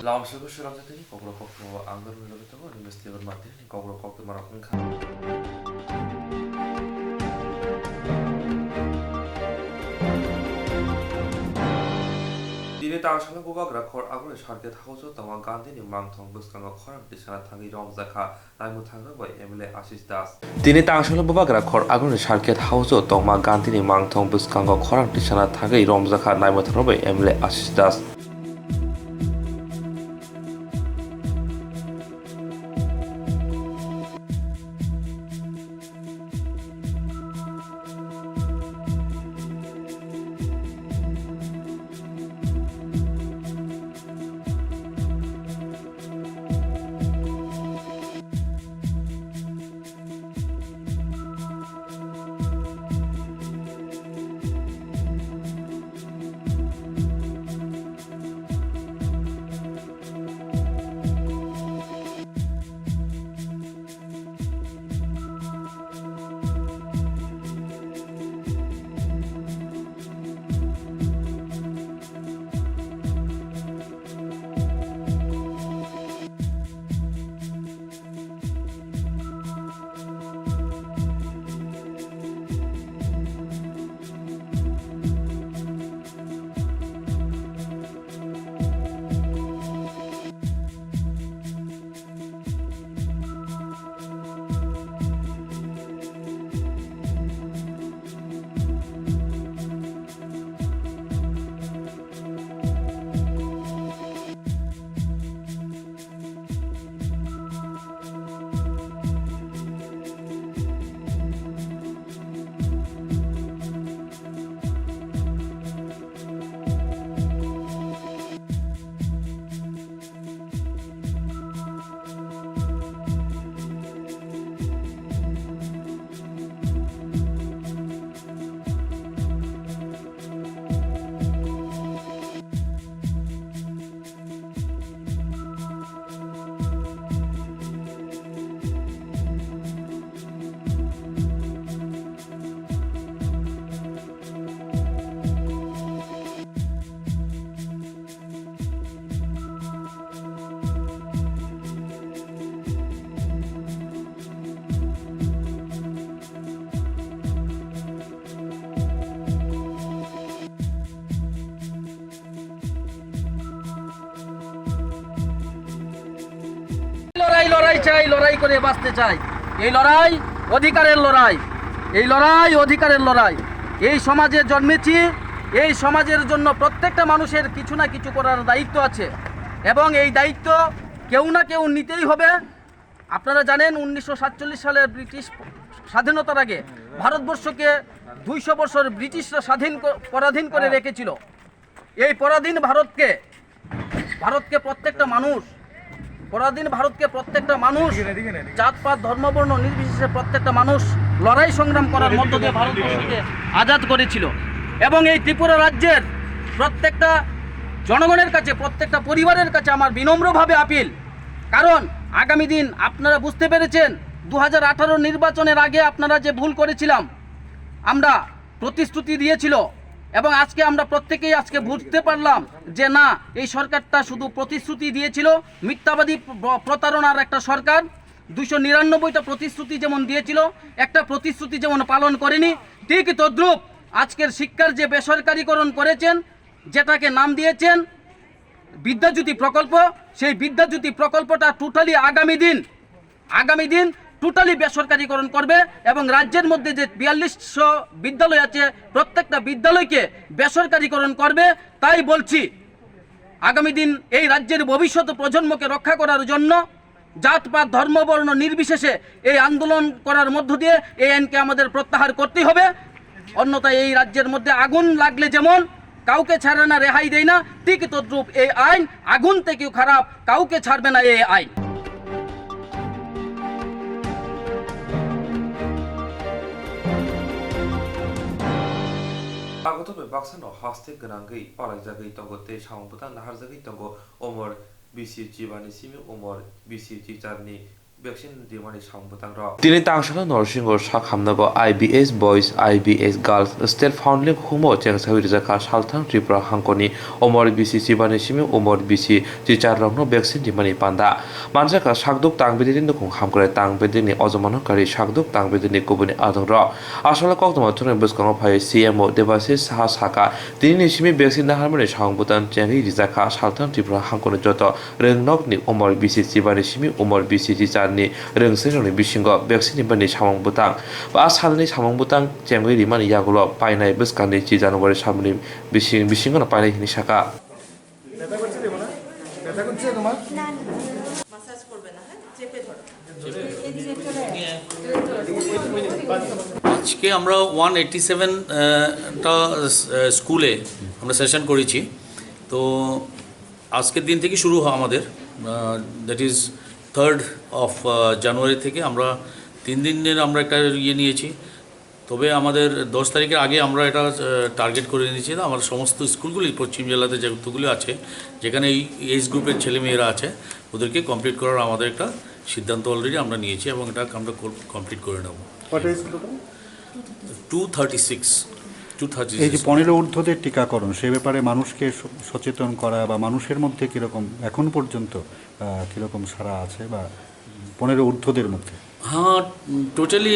라오스고 Swrangchati Kokborok Koktwma anggar milabito investigator mati Kokborok Koktwma rakungkha Dini tangsana bubagra khor agre sharket hauso tama Gandhi ni mangthong buskanga khoram tisana thangi romjakha naimu thangna bai MLA Ashish Das Dini tangsana bubagra khor agre sharket hauso tama Gandhi ni mangthong buskanga khoram tisana thangi romjakha naimu thangna bai MLA Ashish Das লড়াই চাই, লড়াই করে বাঁচতে চাই। এই লড়াই অধিকারের লড়াই, এই লড়াই অধিকারের লড়াই। এই সমাজে জন্মেছি, এই সমাজের জন্য প্রত্যেকটা মানুষের কিছু না কিছু করার দায়িত্ব আছে এবং এই দায়িত্ব কেউ না কেউ নিতেই হবে। আপনারা জানেন 1947 সালের ব্রিটিশ স্বাধীনতার আগে ভারতবর্ষকে 200 বছর ব্রিটিশরা পরাধীন করে রেখেছিল। এই পরাধীন ভারতকে প্রত্যেকটা মানুষ জাতপাত ধর্মবর্ণ নির্বিশেষে প্রত্যেকটা মানুষ লড়াই সংগ্রাম করার মধ্য দিয়ে ভারতবর্ষকে আজাদ করেছিল। এবং এই ত্রিপুরা রাজ্যের প্রত্যেকটা জনগণের কাছে, প্রত্যেকটা পরিবারের কাছে আমার বিনম্রভাবে আপিল, কারণ আগামী দিন আপনারা বুঝতে পেরেছেন 2018 নির্বাচনের আগে আপনারা যে ভুল করেছিলাম, আমরা প্রতিশ্রুতি দিয়েছিল এবং আজকে আমরা প্রত্যেকেই আজকে বুঝতে পারলাম যে না, এই সরকারটা শুধু প্রতিশ্রুতি দিয়েছিল, মিথ্যাবাদী প্রতারণার একটা সরকার। 299টা প্রতিশ্রুতি যেমন দিয়েছিল, একটা প্রতিশ্রুতি যেমন পালন করেনি, ঠিক তদ্রূপ আজকের শিক্ষার যে বেসরকারীকরণ করেছেন, যেটাকে নাম দিয়েছেন বিদ্যাজ্যোতি প্রকল্প, সেই বিদ্যাজ্যোতি প্রকল্পটা টোটালি আগামী দিন টোটালি বেসরকারীকরণ করবে এবং রাজ্যের মধ্যে যে 4200 বিদ্যালয় আছে, প্রত্যেকটা বিদ্যালয়কে বেসরকারীকরণ করবে। তাই বলছি, আগামী দিন এই রাজ্যের ভবিষ্যৎ প্রজন্মকে রক্ষা করার জন্য জাতপাত ধর্মবর্ণ নির্বিশেষে এই আন্দোলন করার মধ্য দিয়ে এই আইনকে আমাদের প্রত্যাহার করতেই হবে। অন্যথায় এই রাজ্যের মধ্যে আগুন লাগলে যেমন কাউকে ছাড়ে না, রেহাই দেয় না, ঠিক তদ্রূপ এই আইন আগুন থেকেও খারাপ, কাউকে ছাড়বে না এই আইন। Agotome baksano haste grangai palaijagai tongo te sambutan naharjagai tongo omor BC Jibani simi omor BC Jicharni 백신 디마니 상부당러 디니 당셔는 너싱고 샤함나고 IBS boys IBS girls state foundling humo chengsawi rizaka salthang tripura hangkoni omor bisi sibani simi omor bisi chicharrokno 백신 디마니 panda manjaka sakduk tangbedini nukung hamkore tangbedini ojomanokari sakduk tangbedini kubuni adongro asole koktwma thune buskango phai CMO debasis saha saka dini simi 백신 naharmani sangbutan chengi rizaka salthang tripura hangkoni joto rengnokni omor bisi sibani simi omor bisi chichar ni rengsenoni bisingo 백신 디마니 samongbutang ba salni samongbutang chengwi rimani yagulo painai buskani chi january samni bisingo na painai hini saka massage করবে না, হ্যাঁ, চেপে ধরো। আজকে আমরা 187টা স্কুলে আমরা session করেছি। তো আজকের দিন থেকে শুরু হয় আমাদের, দ্যাট ইজ 3rd of জানুয়ারি থেকে আমরা 3 দিনের আমরা একটা ইয়ে নিয়েছি। তবে আমাদের 10 তারিখের আগে আমরা এটা টার্গেট করে নিয়েছি। আমার সমস্ত স্কুলগুলি পশ্চিম জেলাতে যতগুলি আছে যেখানে এই এজ গ্রুপের ছেলেমেয়েরা আছে ওদেরকে কমপ্লিট করার আমাদের একটা সিদ্ধান্ত অলরেডি আমরা নিয়েছি এবং এটা আমরা কমপ্লিট করে নেব। 236 এই যে 15 ঊর্ধ্বদের টিকাকরণ সে ব্যাপারে মানুষকে সচেতন করা বা মানুষের মধ্যে কীরকম এখন পর্যন্ত কীরকম সারা আছে বা 15 ঊর্ধ্বদের মধ্যে? হ্যাঁ, টোটালি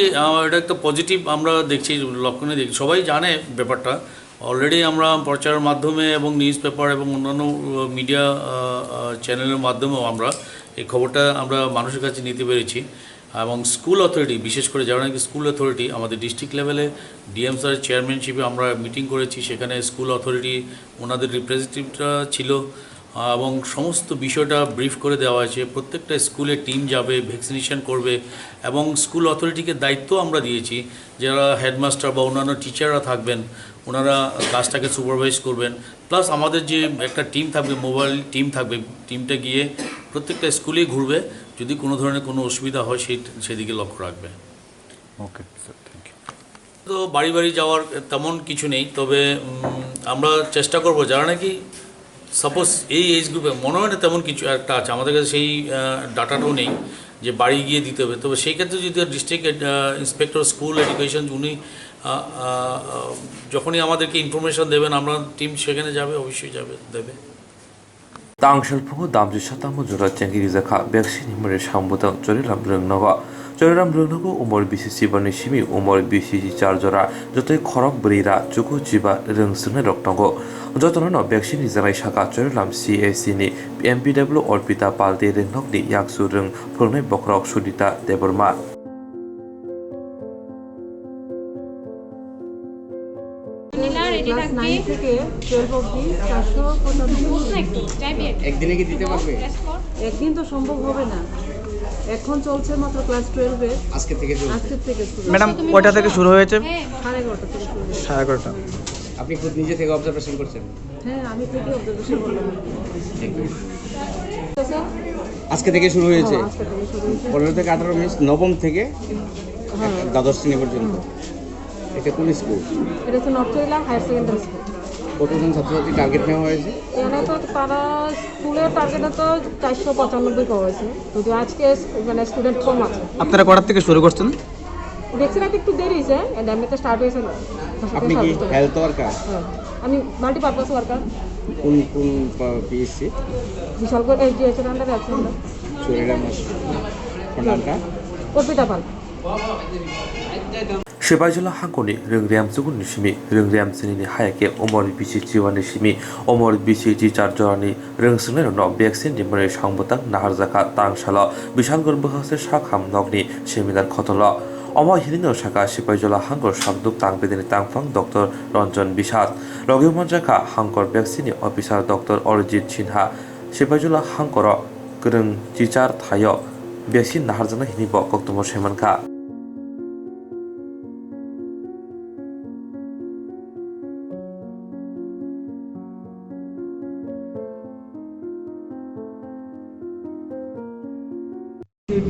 এটা একটা পজিটিভ আমরা দেখছি, লক্ষণে দেখছি, সবাই জানে ব্যাপারটা। অলরেডি আমরা প্রচারের মাধ্যমে এবং নিউজ পেপার এবং অন্যান্য মিডিয়া চ্যানেলের মাধ্যমেও আমরা এই খবরটা আমরা মানুষের কাছে নিতে পেরেছি। এবং স্কুল অথরিটি, বিশেষ করে যারা নাকি স্কুল অথরিটি, আমাদের ডিস্ট্রিক্ট লেভেলে ডিএম স্যারের চেয়ারম্যানশিপে আমরা মিটিং করেছি, সেখানে স্কুল অথরিটি ওনাদের রিপ্রেজেন্টেটিভরা ছিল এবং সমস্ত বিষয়টা ব্রিফ করে দেওয়া হয়েছে। প্রত্যেকটা স্কুলে টিম যাবে, ভ্যাকসিনেশন করবে এবং স্কুল অথরিটিকে দায়িত্ব আমরা দিয়েছি, যারা হেডমাস্টার বা অন্যান্য টিচাররা থাকবেন ওনারা ক্লাসটাকে সুপারভাইজ করবেন। প্লাস আমাদের যে একটা টিম থাকবে, মোবাইল টিম থাকবে, টিমটা গিয়ে প্রত্যেকটা স্কুলেই ঘুরবে, যদি কোনো ধরনের কোনো অসুবিধা হয় সেদিকে লক্ষ্য রাখবে। Okay sir, thank you. তো বাড়ি বাড়ি যাওয়ার তেমন কিছু নেই, তবে আমরা চেষ্টা করব যারা নাকি সাপোজ এই এজ গ্রুপে মনে হয় না তেমন কিছু একটা আছে, আমাদের কাছে সেই ডাটাটাও নেই যে বাড়ি গিয়ে দিতে হবে। তবে সেই ক্ষেত্রে যদি ডিস্ট্রিক্ট ইন্সপেক্টর স্কুল এডুকেশন উনি যখনই আমাদেরকে ইনফরমেশন দেবেন, আমরা টিম সেখানে যাবে, অবশ্যই দেবে। 당실풍 남주 샷당무 주라 쟁기 리자카 백신 힘을 상부당 저리람 릉너가 저리람 릉너고 오몰 비시 시번의 심이 오몰 비시 자르저라 저토의 커럭 브리라 주고 지바 릉스네 럭덩고 저토는 백신 리자라이 샤가 저리람 CAC니 MPW 얼피타 발데 릉넉니 약수 릉 프로네 버크럭 수리타 데버마 ক্লাস 9 থেকে 12 অবধি 495 একদিনে কি দিতে পারবে? একদিন তো সম্ভব হবে না, এখন চলছে মাত্র ক্লাস 12 এর। আজকে থেকে শুরু। ম্যাডাম কয়টা থেকে শুরু হয়েছে? 11:30 থেকে শুরু হয়েছে। 11:30। আপনি খুব নিজে থেকে অবজারভেশন করছেন? হ্যাঁ, আমি থেকে অবজারভেশন করলাম। আজকে থেকে শুরু হয়েছে। আজকে থেকে শুরু হয়েছে। 15 থেকে 18 মিনিট, নবম থেকে দ্বাদশ শ্রেণী পর্যন্ত। এটা কোন স্কুল? এটা হচ্ছে নর্থ ইলাম হায়ার সেকেন্ডারি স্কুল। কতজন ছাত্রছাত্রী টার্গেট নেওয়া হয়েছে? এখানে তো তারা স্কুলের টার্গেটে তো 495 পাওয়া হয়েছে, যদি আজকে মানে স্টুডেন্ট কম আছে। আপনারা কটার থেকে শুরু করছেন? দেখছি না একটু দেরি হয়েছে, এমনিতে স্টার্ট হয়েছে না। আপনি কি হেলথ ওয়ার্কার? আমি মাল্টিপারপাস ওয়ার্কার। কোন পিএসসি? বিশালগড় এইচডিএস এর আন্ডারে আছি আমরা। চুরিরাম নামটা? অর্পিতা পাল। 시바이줄라 한콘이 릉리암 쓰군 니시미 릉리암 쓰니니 하얗게 오머리 비시 지원의 심이 오머리 비시 지자르저라니 릉승내는 너 백신 dimmer의 상부당 나하르자카 땅샬러 비상걸 버하세 샤캄 넉니 시미단 커털러 어머 히리너 샤가 시바이줄라 한걸 샤브둑 땅베드니 땅팡 덕터 런전 비샷 러기먼자카 한걸 백신이 어비사 덕터 어르짓 친하 시바이줄라 한걸어 그릉 지자르 타여 백신 나하르자나 히니버 걱도모 쉐만카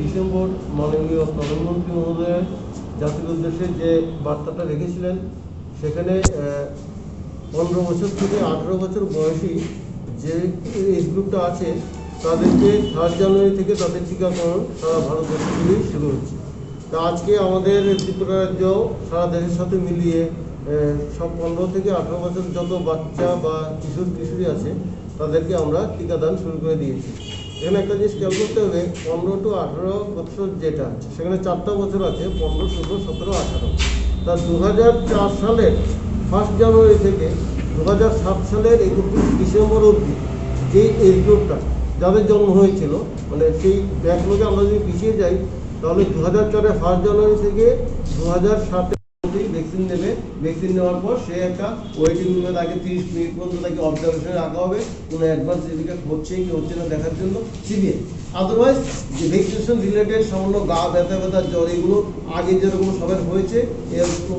ডিসেম্বর মাননীয় প্রধানমন্ত্রী মহোদয় জাতির উদ্দেশ্যে যে বার্তাটা রেখেছিলেন, সেখানে 15 বছর থেকে 18 বছর বয়সী যে এজ গ্রুপটা আছে তাদেরকে 3 জানুয়ারি থেকে তাদের টিকাকরণ সারা ভারতবর্ষ জুড়েই শুরু হচ্ছে। তা আজকে আমাদের ত্রিপুরা রাজ্য সারা দেশের সাথে মিলিয়ে সব 15 থেকে 18 বছর যত বাচ্চা বা কিশোরী আছে তাদেরকে আমরা টিকাদান শুরু করে দিয়েছি। এখানে একটা জিনিস খেয়াল করতে হবে, 15 টু 18 বছর যেটা সেখানে 4টা বছর আছে, 15, 16, 17, 18। তা 2004 সালের 1 জানুয়ারি থেকে 2007 সালের 31 ডিসেম্বর অবধি যেই এজ গ্রুপটা যাদের জন্ম হয়েছিল, মানে সেই ব্যাকলগে আমরা যদি পিছিয়ে যাই তাহলে 2004-এর 1 জানুয়ারি থেকে 2007 ভ্যাকসিন নেবে। ভ্যাকসিন নেওয়ার পর সে একটা ওয়েটিং রুমে তাকে 30 মিনিট পর্যন্ত তাকে অবজারভেশনে রাখা হবে, কোনো অ্যাডভান্স এদিকে হচ্ছে কি হচ্ছে না দেখার জন্য সিভিয়ার। আদারওয়াইজ যে ভ্যাকসিনেশন রিলেটেড সামান্য গা ব্যথা জ্বর এগুলো আগে যেরকম সবার হয়েছে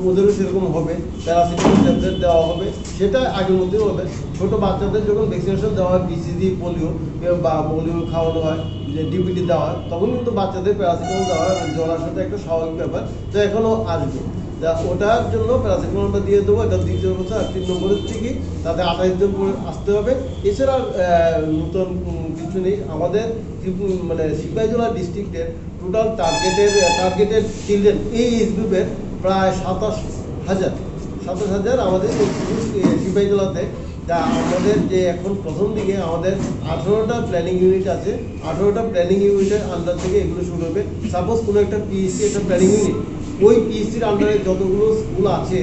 ওদেরও সেরকম হবে, প্যারাসিটামল ট্যাবলেট দেওয়া হবে, সেটা আগের মধ্যেও হবে। ছোটো বাচ্চাদের যখন ভ্যাকসিনেশন দেওয়া হয়, বিসিজি, পোলিও বা পোলিও খাওয়ানো হয়, যে ডিপিটি দেওয়া হয়, তখন কিন্তু বাচ্চাদের প্যারাসিটামল দেওয়া হয়, জ্বর আসাটা একটা স্বাভাবিক ব্যাপার। তো এখনও আসবে, ওটার জন্য প্যারাসিটামলটা দিয়ে দেবো। এটা 2 বছর। আর 3 নম্বরের থেকে তাদের 28 দিন করে আসতে হবে। এছাড়া নতুন কিছু নেই। আমাদের মানে সিপাহীজলা ডিস্ট্রিক্টের টোটাল টার্গেটেড চিলড্রেন এই এজ গ্রুপের প্রায় 27,000 আমাদের সিপাহীজলাতে। তা আমাদের যে এখন প্রথম দিকে আমাদের 18টা প্ল্যানিং ইউনিট আছে, 18টা প্ল্যানিং ইউনিটের আন্ডার থেকে এগুলো শুরু হবে। সাপোজ কোনো একটা পিএসসি একটা প্ল্যানিং ইউনিট, ওই পিএসসির আন্ডারে যতগুলো স্কুল আছে,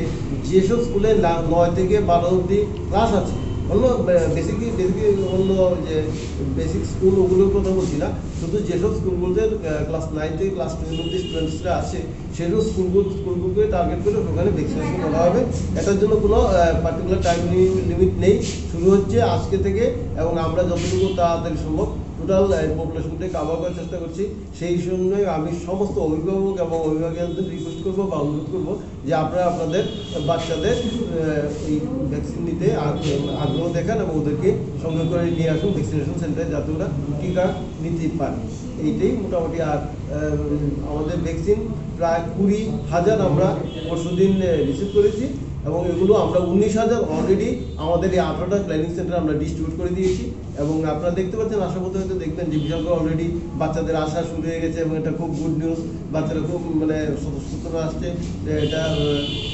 যেসব স্কুলে 9 থেকে 12 অবধি ক্লাস আছে, অন্য বেসিকলি অন্য যে বেসিক স্কুল ওগুলোর কথা বলছি না, শুধু যেসব স্কুলগুলোতে ক্লাস 9 থেকে ক্লাস 12 অবধি স্টুডেন্টসরা আছে সেসব স্কুলগুলোকে টার্গেট করে ওখানে ভ্যাকসিনেশন করা হবে। এটার জন্য কোনো পার্টিকুলার টাইম লিমিট নেই, শুরু হচ্ছে আজকে থেকে। এবং আমরা যতটুকু তাড়াতাড়ি সম্ভব টোটাল পপুলেশনটাকে কাভার করার চেষ্টা করছি। সেই জন্যই আমি সমস্ত অভিভাবক এবং অভিভাবকদের রিকোয়েস্ট করবো বা অনুরোধ করবো যে আপনারা আপনাদের বাচ্চাদের এই ভ্যাকসিন নিতে আগ্রহ দেখান এবং ওদেরকে সঙ্গে করে নিয়ে আসুন ভ্যাকসিনেশন সেন্টারে, যাতে ওরা টিকা নিতে পারে। এইটাই মোটামুটি। আর আমাদের ভ্যাকসিন প্রায় 20,000 আমরা পরশুদিন রিসিভ করেছি, এবং এগুলো আমরা 19,000 অলরেডি আমাদের এই 18টা প্ল্যানিং সেন্টার আমরা ডিস্ট্রিবিউট করে দিয়েছি। এবং আপনারা দেখতে পাচ্ছেন, আশা করতে হয়তো দেখবেন যে বিশাল করে অলরেডি বাচ্চাদের আসা শুরু হয়ে গেছে, এবং এটা খুব গুড নিউজ। বাচ্চারা খুব মানে সচেতন আসছে। এটা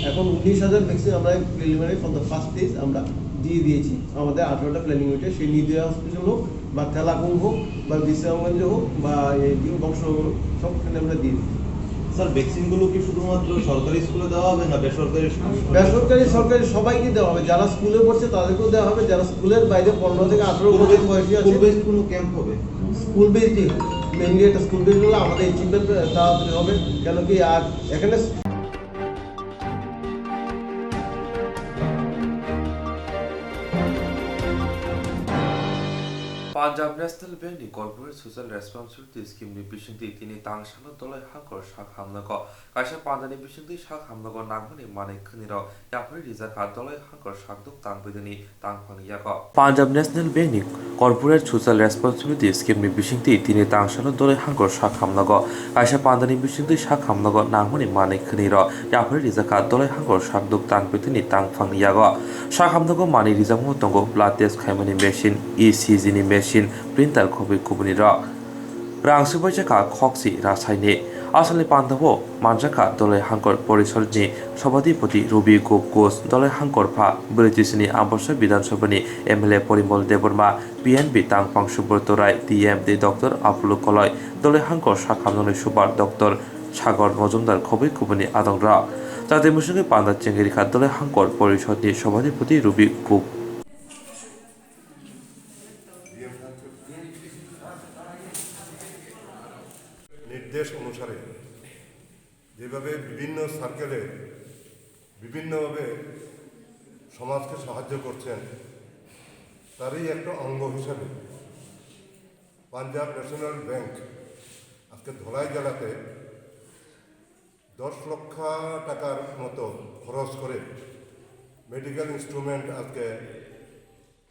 এখন 19,000 ভ্যাকসিন আমরা preliminary for the first stage আমরা দিয়ে দিয়েছি আমাদের 18টা প্ল্যানিং ইউনিটে। সেই নির্দয়া হসপিটাল হোক বা তেলাকুম হোক বা বিশ্রামগঞ্জ হোক বা এই বংশনগর হোক, সবখানে আমরা দিয়ে দিই। স্যার, ভ্যাকসিনগুলো কি শুধুমাত্র সরকারি স্কুলে দেওয়া হবে না বেসরকারি? সরকারি সবাইকে দেওয়া হবে। যারা স্কুলে পড়ছে তাদেরকেও দেওয়া হবে। যারা স্কুলের বাইরে 15 থেকে 18 বছর বয়সী আছে, স্কুল বেসড কোনো ক্যাম্প হবে? স্কুল বেসডই মেনলি একটা স্কুল বেসড হলে আমাদের অ্যাচিভমেন্ট তাড়াতাড়ি হবে। কেন কি আর এখানে পাঞ্জাব ন্যাশনাল বেংকनि कर्पोरेट ससियेल रेसपन्सिबिलिटि स्किमनि बिसुंथि दिनै तांसानो दलाय हांखर साख हामनांगौ कायसा पान्जानि बिसुंथि साख हामनांगौ नांगौनि माने खनिराव याफोरि रिजाखा दलाय हांखर साखदुक तांबैदनि तांफांनियागौ पान्जाब न्याशनेल बेंकनि कर्पोरेट ससियेल रेसपन्सिबिलिटि स्किमनि बिसुंथि दिनै तांसानो दलाय हांखर साख हामनांगौ कायसा पान्जानि बिसुंथि साख हामनांगौ नांगौनि माने खनिराव याफोरि रिजाखा दलाय हांखर साखदुक तांबैदनि तांफांनियागौ साख हामनांगौ माने रिजाखौ दंगौ ब्लाड टेस्ट खायमानि मेसिन ECGनि मेसिन प्रिंटार कपि कुबुनि रक रांसुबायजाखा खक्सि रासायनिक आसामनि पान्जाबो मानजाखा दलाय हांकर परिषदनि सभापति रबि घोष दलाय हांकर फा ब्रिटिशनि आम्बरसा विधानसभानि MLA परिमल देबबर्मा PNB तांफां सुब्रत राय DMD डक्टर आफुलु कलय दलाय हांकर साखामनानै सुबार डक्टर सागर मजुमदार कपि कुबुनि आदंरा जाते मुसुंगे पान्जा चेंगिरिखा दलाय हांकर परिषदनि सभापति रबि घोष निर्देश अनुसारे যেভাবে বিভিন্ন সার্কেলে বিভিন্নভাবে সমাজকে সাহায্য করছেন, তারই একটা অঙ্গ হিসাবে পাঞ্জাব ন্যাশনাল ব্যাংক আজকে ধলাই জেলাতে 10 লক্ষ টাকার মতো খরচ করে মেডিকেল ইনস্ট্রুমেন্ট আজকে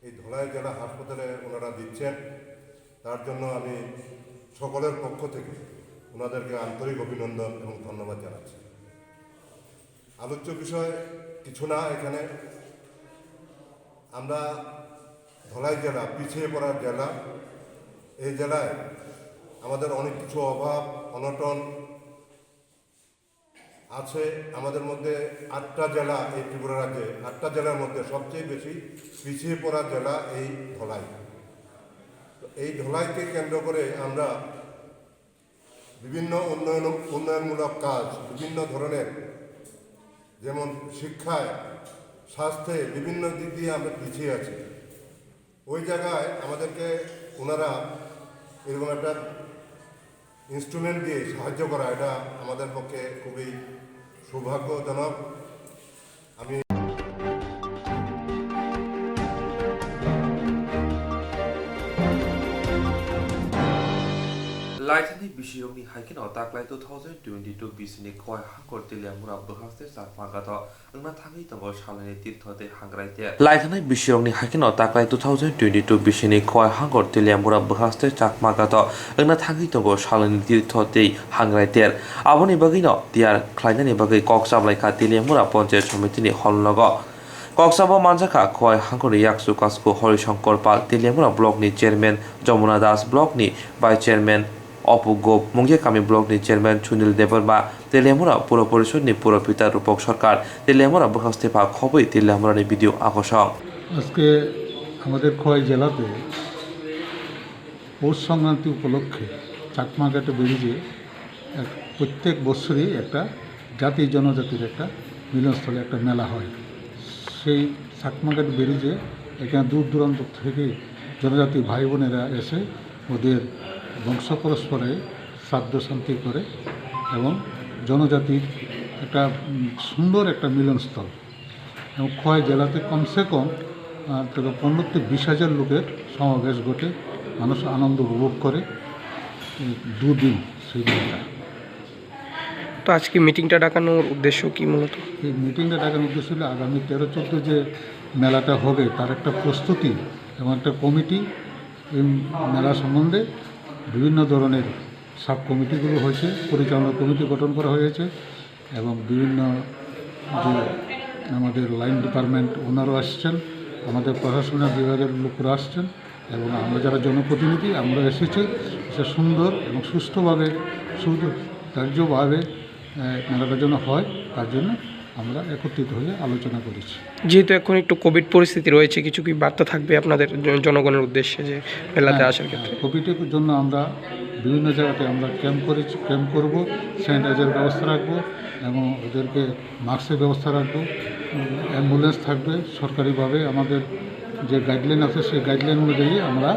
এই ধলাই জেলা হাসপাতালে ওনারা দিচ্ছেন। তার জন্য আমি সকলের পক্ষ থেকে ওনাদেরকে আন্তরিক অভিনন্দন এবং ধন্যবাদ জানাচ্ছি। আলোচ্য বিষয় কিছু না, এখানে আমরা ধলাই জেলা পিছিয়ে পড়ার জেলা, এই জেলায় আমাদের অনেক কিছু অভাব অনটন আছে। আমাদের মধ্যে 8টা জেলা, এই ত্রিপুরা রাজ্যে 8টা জেলার মধ্যে সবচেয়ে বেশি পিছিয়ে পড়া জেলা এই ধলাই। এই ধলাইকে কেন্দ্র করে আমরা বিভিন্ন উন্নয়নমূলক কাজ বিভিন্ন ধরনের, যেমন শিক্ষায়, স্বাস্থ্যে, বিভিন্ন দিক দিয়ে আমরা পিছিয়ে আছি। ওই জায়গায় আমাদেরকে ওনারা এরকম একটা ইনস্ট্রুমেন্ট দিয়ে সাহায্য করা, এটা আমাদের পক্ষে খুবই সৌভাগ্যজনক। আমি Laitani Bishironi Hiking or Taklai 2022 Bisini Koi Hankor Tilamura Buhaste Sarpagato, Unatami Tango Shalani Titote Hangraite. Laitani Bishironi Hiking or Taklai 2022 Bisini Koi Hankor Tilamura Buhaste Chakmagato, Unatami Tango Shalani Titote Hangraite. Avoni Bagino, dear Kleinani Bagi Coxam like Tilamura Ponte Somitini Holnogo. Koktwma Manjaka Koi Hankor Yaksu Kasko Horishankor Pal Tilamura Block ni Chairman Jamuna Das Block ni by Chairman অপুগোপ মুঙ্গে কামি block নি chairman Sunil Debbarma Teliamura পৌর পরিষদ নি পুরপিতা রূপক সরকার তেলিয়ামুরা বহাস্তেফা খবই তেলিয়ামুরা নি video আকর্ষণ। আজকে আমাদের খোয়াই জেলাতে পৌষ সংক্রান্তি উপলক্ষে চাকমাঘাটে ব্রিজে প্রত্যেক বছরই একটা জাতি জনজাতির একটা মিলনস্থলে একটা মেলা হয়। সেই চাকমাঘাট ব্রিজে এখানে দূর দূরান্ত থেকে জনজাতি ভাই বোনেরা এসে ওদের বংশ পরস্পরে শ্রাদ্ধ শান্তি করে এবং জনজাতির একটা সুন্দর একটা মিলনস্থল। এবং খোয়াই জেলাতে কমসে কম 15-20 লোকের সমাবেশ ঘটে, মানুষ আনন্দ উপভোগ করে 2 দিন সেই দিনটা। তো আজকে মিটিংটা ডাকানোর উদ্দেশ্য কি মূলত? এই মিটিংটা ডাকানোর উদ্দেশ্য হলো আগামী 13-14 যে মেলাটা হবে তার একটা প্রস্তুতি এবং একটা কমিটি, এই মেলা সম্বন্ধে বিভিন্ন ধরনের সাব কমিটিগুলো হয়েছে, পরিচালনা কমিটি গঠন করা হয়েছে এবং বিভিন্ন যে আমাদের লাইন ডিপার্টমেন্ট ওনারাও আসছেন, আমাদের প্রশাসনিক বিভাগের লোকরা আসছেন এবং আমরা যারা জনপ্রতিনিধি আমরা এসেছি। সে সুন্দর এবং সুষ্ঠুভাবে সুকার্যভাবে মেলাটা যেন হয় তার জন্য আমরা একত্রিত হয়ে আলোচনা করেছি। যেহেতু এখন একটু কোভিড পরিস্থিতি রয়েছে, কিছু কি বার্তা থাকবে আপনাদের জনগণের উদ্দেশ্যে যে মেলাতে আসার ক্ষেত্রে? কোভিডের জন্য আমরা বিভিন্ন জায়গাতে আমরা ক্যাম্প করব, স্যানিটাইজার ব্যবস্থা রাখবো এবং ওদেরকে মাস্কের ব্যবস্থা রাখবো, অ্যাম্বুলেন্স থাকবে, সরকারিভাবে আমাদের যে গাইডলাইন আছে সেই গাইডলাইন অনুযায়ী আমরা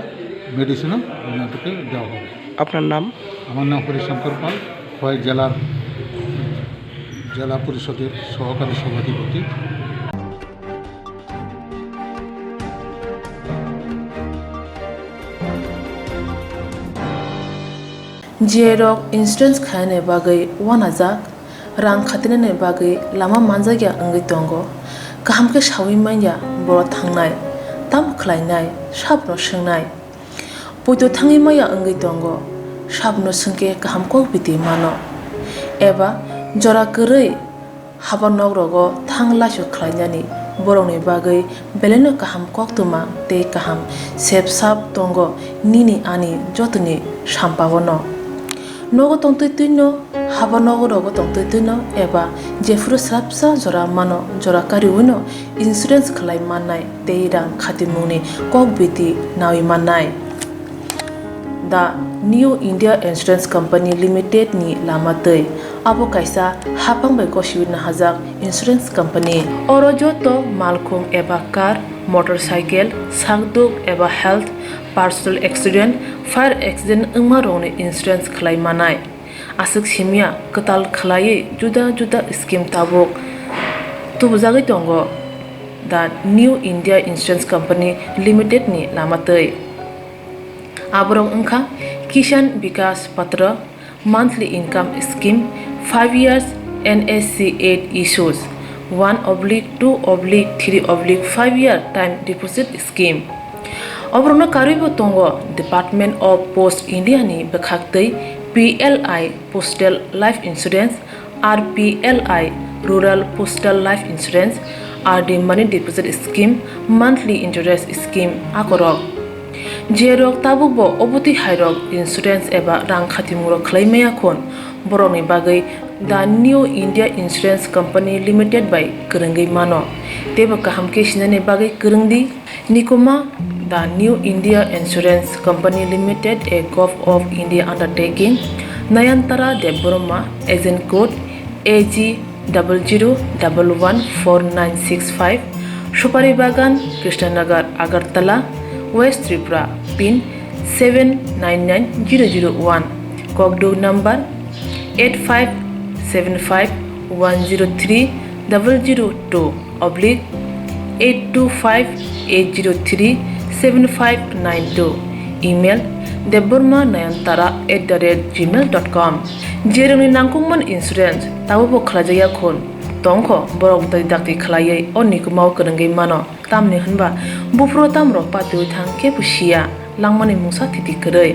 মেডিসিনও ওনাদেরকে দেওয়া হবে। আপনার নাম? আমার নাম হরিশঙ্কর পাল, খোয়াই জেলা পরিষদের সহকারী সভাধিপতি। जेरक इन्सुरेन्स खाने बागै वानाजाक रां खातिने बागै लामा मानजागिया अंगै दंगो गाहामके सावै माइया बर' थांनाय ताम खलायनाय साबनो सोंनाय बयदो थाङै माइया अंगै दंगो साबनो सोंके गाहामको बिदि मानो एबा जरा गोरै हाबा नगरगो थां लासो खलायनानि बर'नि बागै बेलेनो गाहाम कक्तमा ते गाहाम सेब साब दंगो निनि आनि जतनि साम्पावनो नगो तंतैनो हाबा नगरगो तंतैनो एबा जेफुर स्राबसा जरा मानो जरा कारिउनो इन्सुरेन्स खलाय माननाय ते रां खातिमुनि कक बिदि नावि माननाय दा new India insurance company limited नि लामातै आबो कायसा हापांबाय गसिबिना हाजाक इन्सुरेन्स कंपनी अरजतो मालखुं एबा कार मोटरसाइकेल सागदुक एबा health personal accident fire accident उमारोने इन्सुरेन्स खलाय मानाय आसुक सिमिया कताल खलायै जुदा जुदा स्कीम ताबुक तुबजागै दंगो दा new India insurance company limited नि लामातै आबरं अंखा किसान विकास पत्र monthly income scheme 5 years NSC 8 issues 1/2/3/5 year time deposit scheme अब्रनो कारिबो तंगो डिपार्टमेंट ऑफ पोस्ट इंडिया नि बखाक्तै PLI postal life insurance RPLI rural postal life insurance RD money deposit scheme monthly interest scheme आकरक যে rock তাবুক অবতি হাইরক insurance এবা রাং খাতিমুরক খাইমায়া খন বরংনি বাগৈ the New India Insurance Company Limited বাই করঙ্গৈ মানো তেবা কাহামকে সিনানি বাগৈ করংদি নিকোমা the New India Insurance Company Limited a gov of India undertaking Nayantara Debbarma agent code AG 00114965 Supari Bagan Krishnanagar Agartala west Tripura pin 799001 ককডো number 8575103002 oblique 8258037592 email deborma9tara@gmail.com jeroni nangkungman insurance tawo khlajaya khon tongkho borok dai dakti khlaiye onikumau korongei mano tamni hanba bufro tamro patui thangke pusia langmani mungsa thiti korei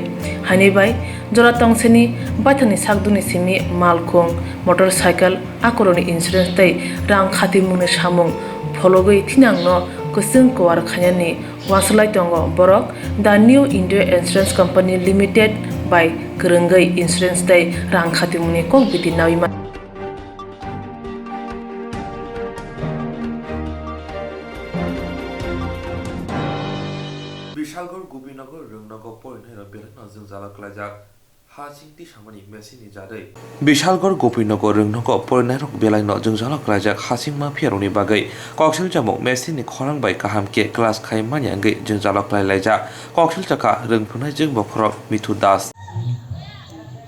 hani bai jora tongseni baithani sakduni simi malkhong motorcycle akoroni insurance tai rang khati mungni samung fologoi thinangno kusung kwar khanyani waslai tongo borok the new india insurance company limited by korongei insurance tai rang khati mungni kok biti nawima Bishalgarh Gopinagar Rangnagar পরিণয় বেলেন নজর জালাকলাজাক হাজিংটি সামানি মেসিনি জাदै বিশালগড় গোপীনগর রংনগর পরিণয় বেলাই নজর জালাকলাজাক হাসিং মাফিয়ারনি বাগৈ কক্সিল জামো মেসিনি খরাংবাই কাহামকে class খাইমানিয়াঙ্গै जों জালাকলাইলাইজা কক্সিল চাকা রংফুনাই जों বফরক মিঠু দাস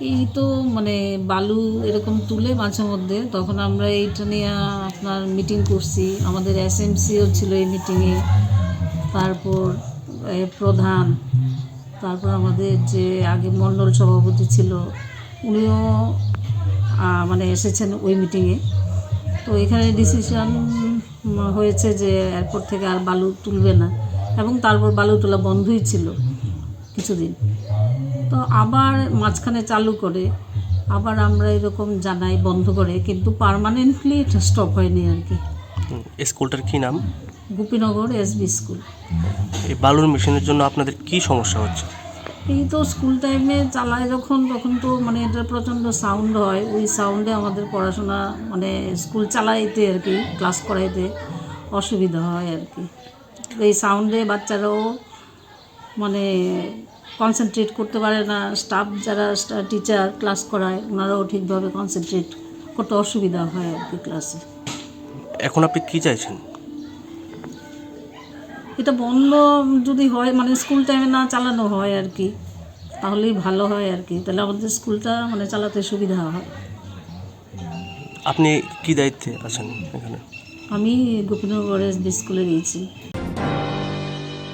এই তো মানে বালু এরকম তুলে মাঝে মধ্যে তখন আমরা এইটা নিয়ে আপনার মিটিং করছি আমাদের এসএমসিও ছিল এই মিটিংয়ে তারপর প্রধান তারপর আমাদের যে আগে মণ্ডল সভাপতি ছিল উনিও মানে এসেছেন ওই মিটিংয়ে তো এখানে ডিসিশন হয়েছে যে এরপর থেকে আর বালু তুলবে না এবং তারপর বালু তোলা বন্ধই ছিল কিছুদিন তো আবার মাঝখানে চালু করে আবার আমরা এরকম জানাই বন্ধ করে কিন্তু পার্মানেন্টলি এটা স্টপ হয়নি আর কি স্কুলটার কি নাম গোপীনগর এসবি স্কুল এই বালুর মেশিনের জন্য আপনাদের কি সমস্যা হচ্ছে এই তো স্কুল টাইমে চালায় তখন তো মানে এটা প্রচণ্ড সাউন্ড হয় ওই সাউন্ডে আমাদের পড়াশোনা মানে স্কুল চালাইতে আর কি ক্লাস করাইতে অসুবিধা হয় আর কি এই সাউন্ডে বাচ্চারাও মানে কনসেন্ট্রেট করতে পারে না স্টাফ যারা টিচার ক্লাস করায় ওনারাও ঠিকভাবে কনসেন্ট্রেট করতে অসুবিধা হয় আর কি ক্লাসে এখন আপনি কি চাইছেন এটা বন্ধ যদি হয় মানে স্কুল টাইমে না চালানো হয় আর কি তাহলেই ভালো হয় আর কি তাহলে আমাদের স্কুলটা মানে চালাতে সুবিধা হয় আপনি কি দায়িত্বে আছেন এখানে আমি গোপীনগর এসবি স্কুলে গিয়েছি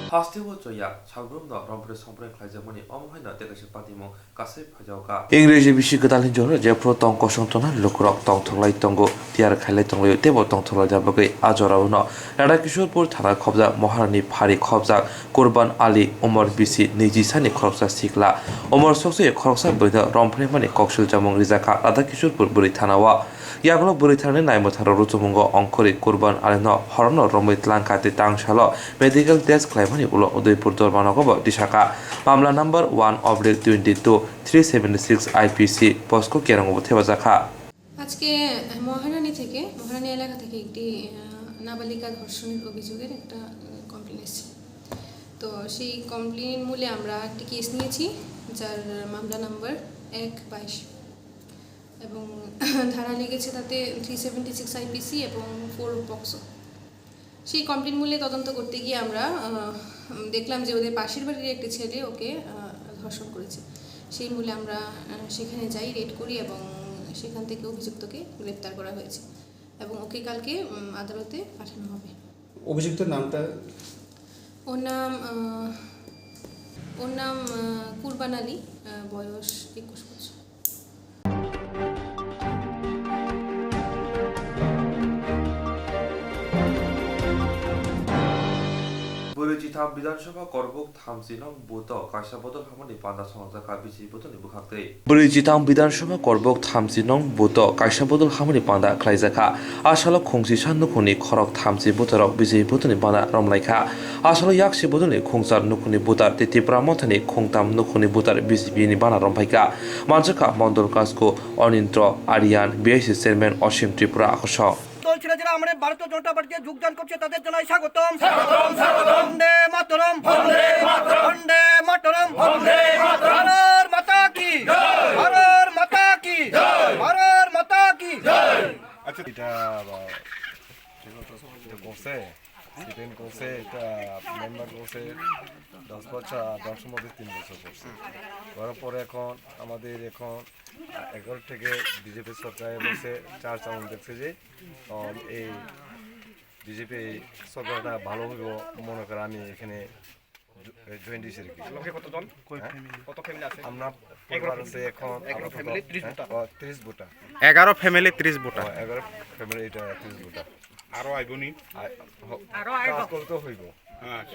Hostel Joya, Chalbrum, Rompre Sombra Klajamoni, Omhina, Degashi Patimo, Kasip Pajoka. English Bishikadalin Joro, Jepro Tong Koshantona, Lokrok Tong Tolai Tongo, Tiara Kaletongo, Tebo Tong Tola Jabage, Ajoravno, Radakishur Purtara Kobza, Moharani Pari Kobza, Kurban Ali, Omar Bisi, Nijisani Korsa Sikla, Omar Soxi, Korsa Buddha, Rompre Mani, Kokshil Jamong Rizaka, Radakishur Buritanawa. ইয়াগুলো বুড়িথানে নাইমথার রুচমঙ্গ অঙ্করি কুরবান আলেন হরন Ramit লাঙ্কাতে তাংশাল medical test ক্লাইমানি উলো Udaipur দরমানগব দিশাকা মামলা number 1/22/376 IPC POCSO কেরাঙ্গব থেবাজাখা আজকে মহারানী এলাকা থেকে একটি নাবালিকা ধর্ষণের অভিযোগের একটা complain এসেছে তো সেই কমপ্লেন মূলে আমরা একটি কেস নিয়েছি যার মামলা নাম্বার 1/22 এবং ধারা লেগেছে তাতে 376 আইপিসি এবং 4 পক্সো সেই কমপ্লেন মূলে তদন্ত করতে গিয়ে আমরা দেখলাম যে ওদের পাশের বাড়ির একটি ছেলে ওকে ধর্ষণ করেছে সেই মূলে আমরা সেখানে যাই রেড করি এবং সেখান থেকে অভিযুক্তকে গ্রেফতার করা হয়েছে এবং ওকে কালকে আদালতে পাঠানো হবে অভিযুক্তের নামটা ওর নাম কুরবান আলী বয়স 21 বছর 브리지탐 비단সভা 거르복 탐지능 부터 가샤보도 하모니 반다 성자카 비지부터 니부각대 브리지탐 비단সভা 거르복 탐지능 부터 가샤보도 하모니 반다 클라이자카 아샬로 공시산 누쿠니 커럭 탐지부터럭 비지부터 니 반다 롬라이카 아샬로 약시부터 니 공사 누쿠니 부터 티티프라모타니 공탐 누쿠니 부터 비지비니 반다 롬파이카 만자카 মন্ডল কাসকো অনিন্দ্র আরিয়ান বিএসসি চেয়ারম্যান অসীম ত্রিপুরা আকর্ষক দল ছেড়ে যারা আমাদের ভারতীয় জনতা পার্টিতে যোগদান করছে তাদের জানাই স্বাগতম স্বাগতম স্বাগতম বন্দে মাতরম বন্দে মাতরম বন্দে মাতরম বন্দে মাতরম ভারত মাতা কি জয় ভারত মাতা কি জয় ভারত মাতা কি জয় আচ্ছা এটা বসে সিপিএম করছে এটা মেম্বার করছে 10 বছর 10 মধ্যে 3 বছর করছে করার পরে এখন আমাদের এখন 11 থেকে বিজেপি সরকারে বসে 4 চাউন দেখছে যে এই বিজেপি সরকারটা ভালো হবে মনে করে আমি এখানে জয়েন্ট দিয়েছি আর কি লোকে কতজন কত ফ্যামিলি আছে আমরা পরিবারে এখন 11 ফ্যামিলি 30 ভোটা 11 ফ্যামিলি 30 ভোটা 11 ফ্যামিলি এটা 30 ভোটা আরো আইবনি আরো কাজ করতে হইব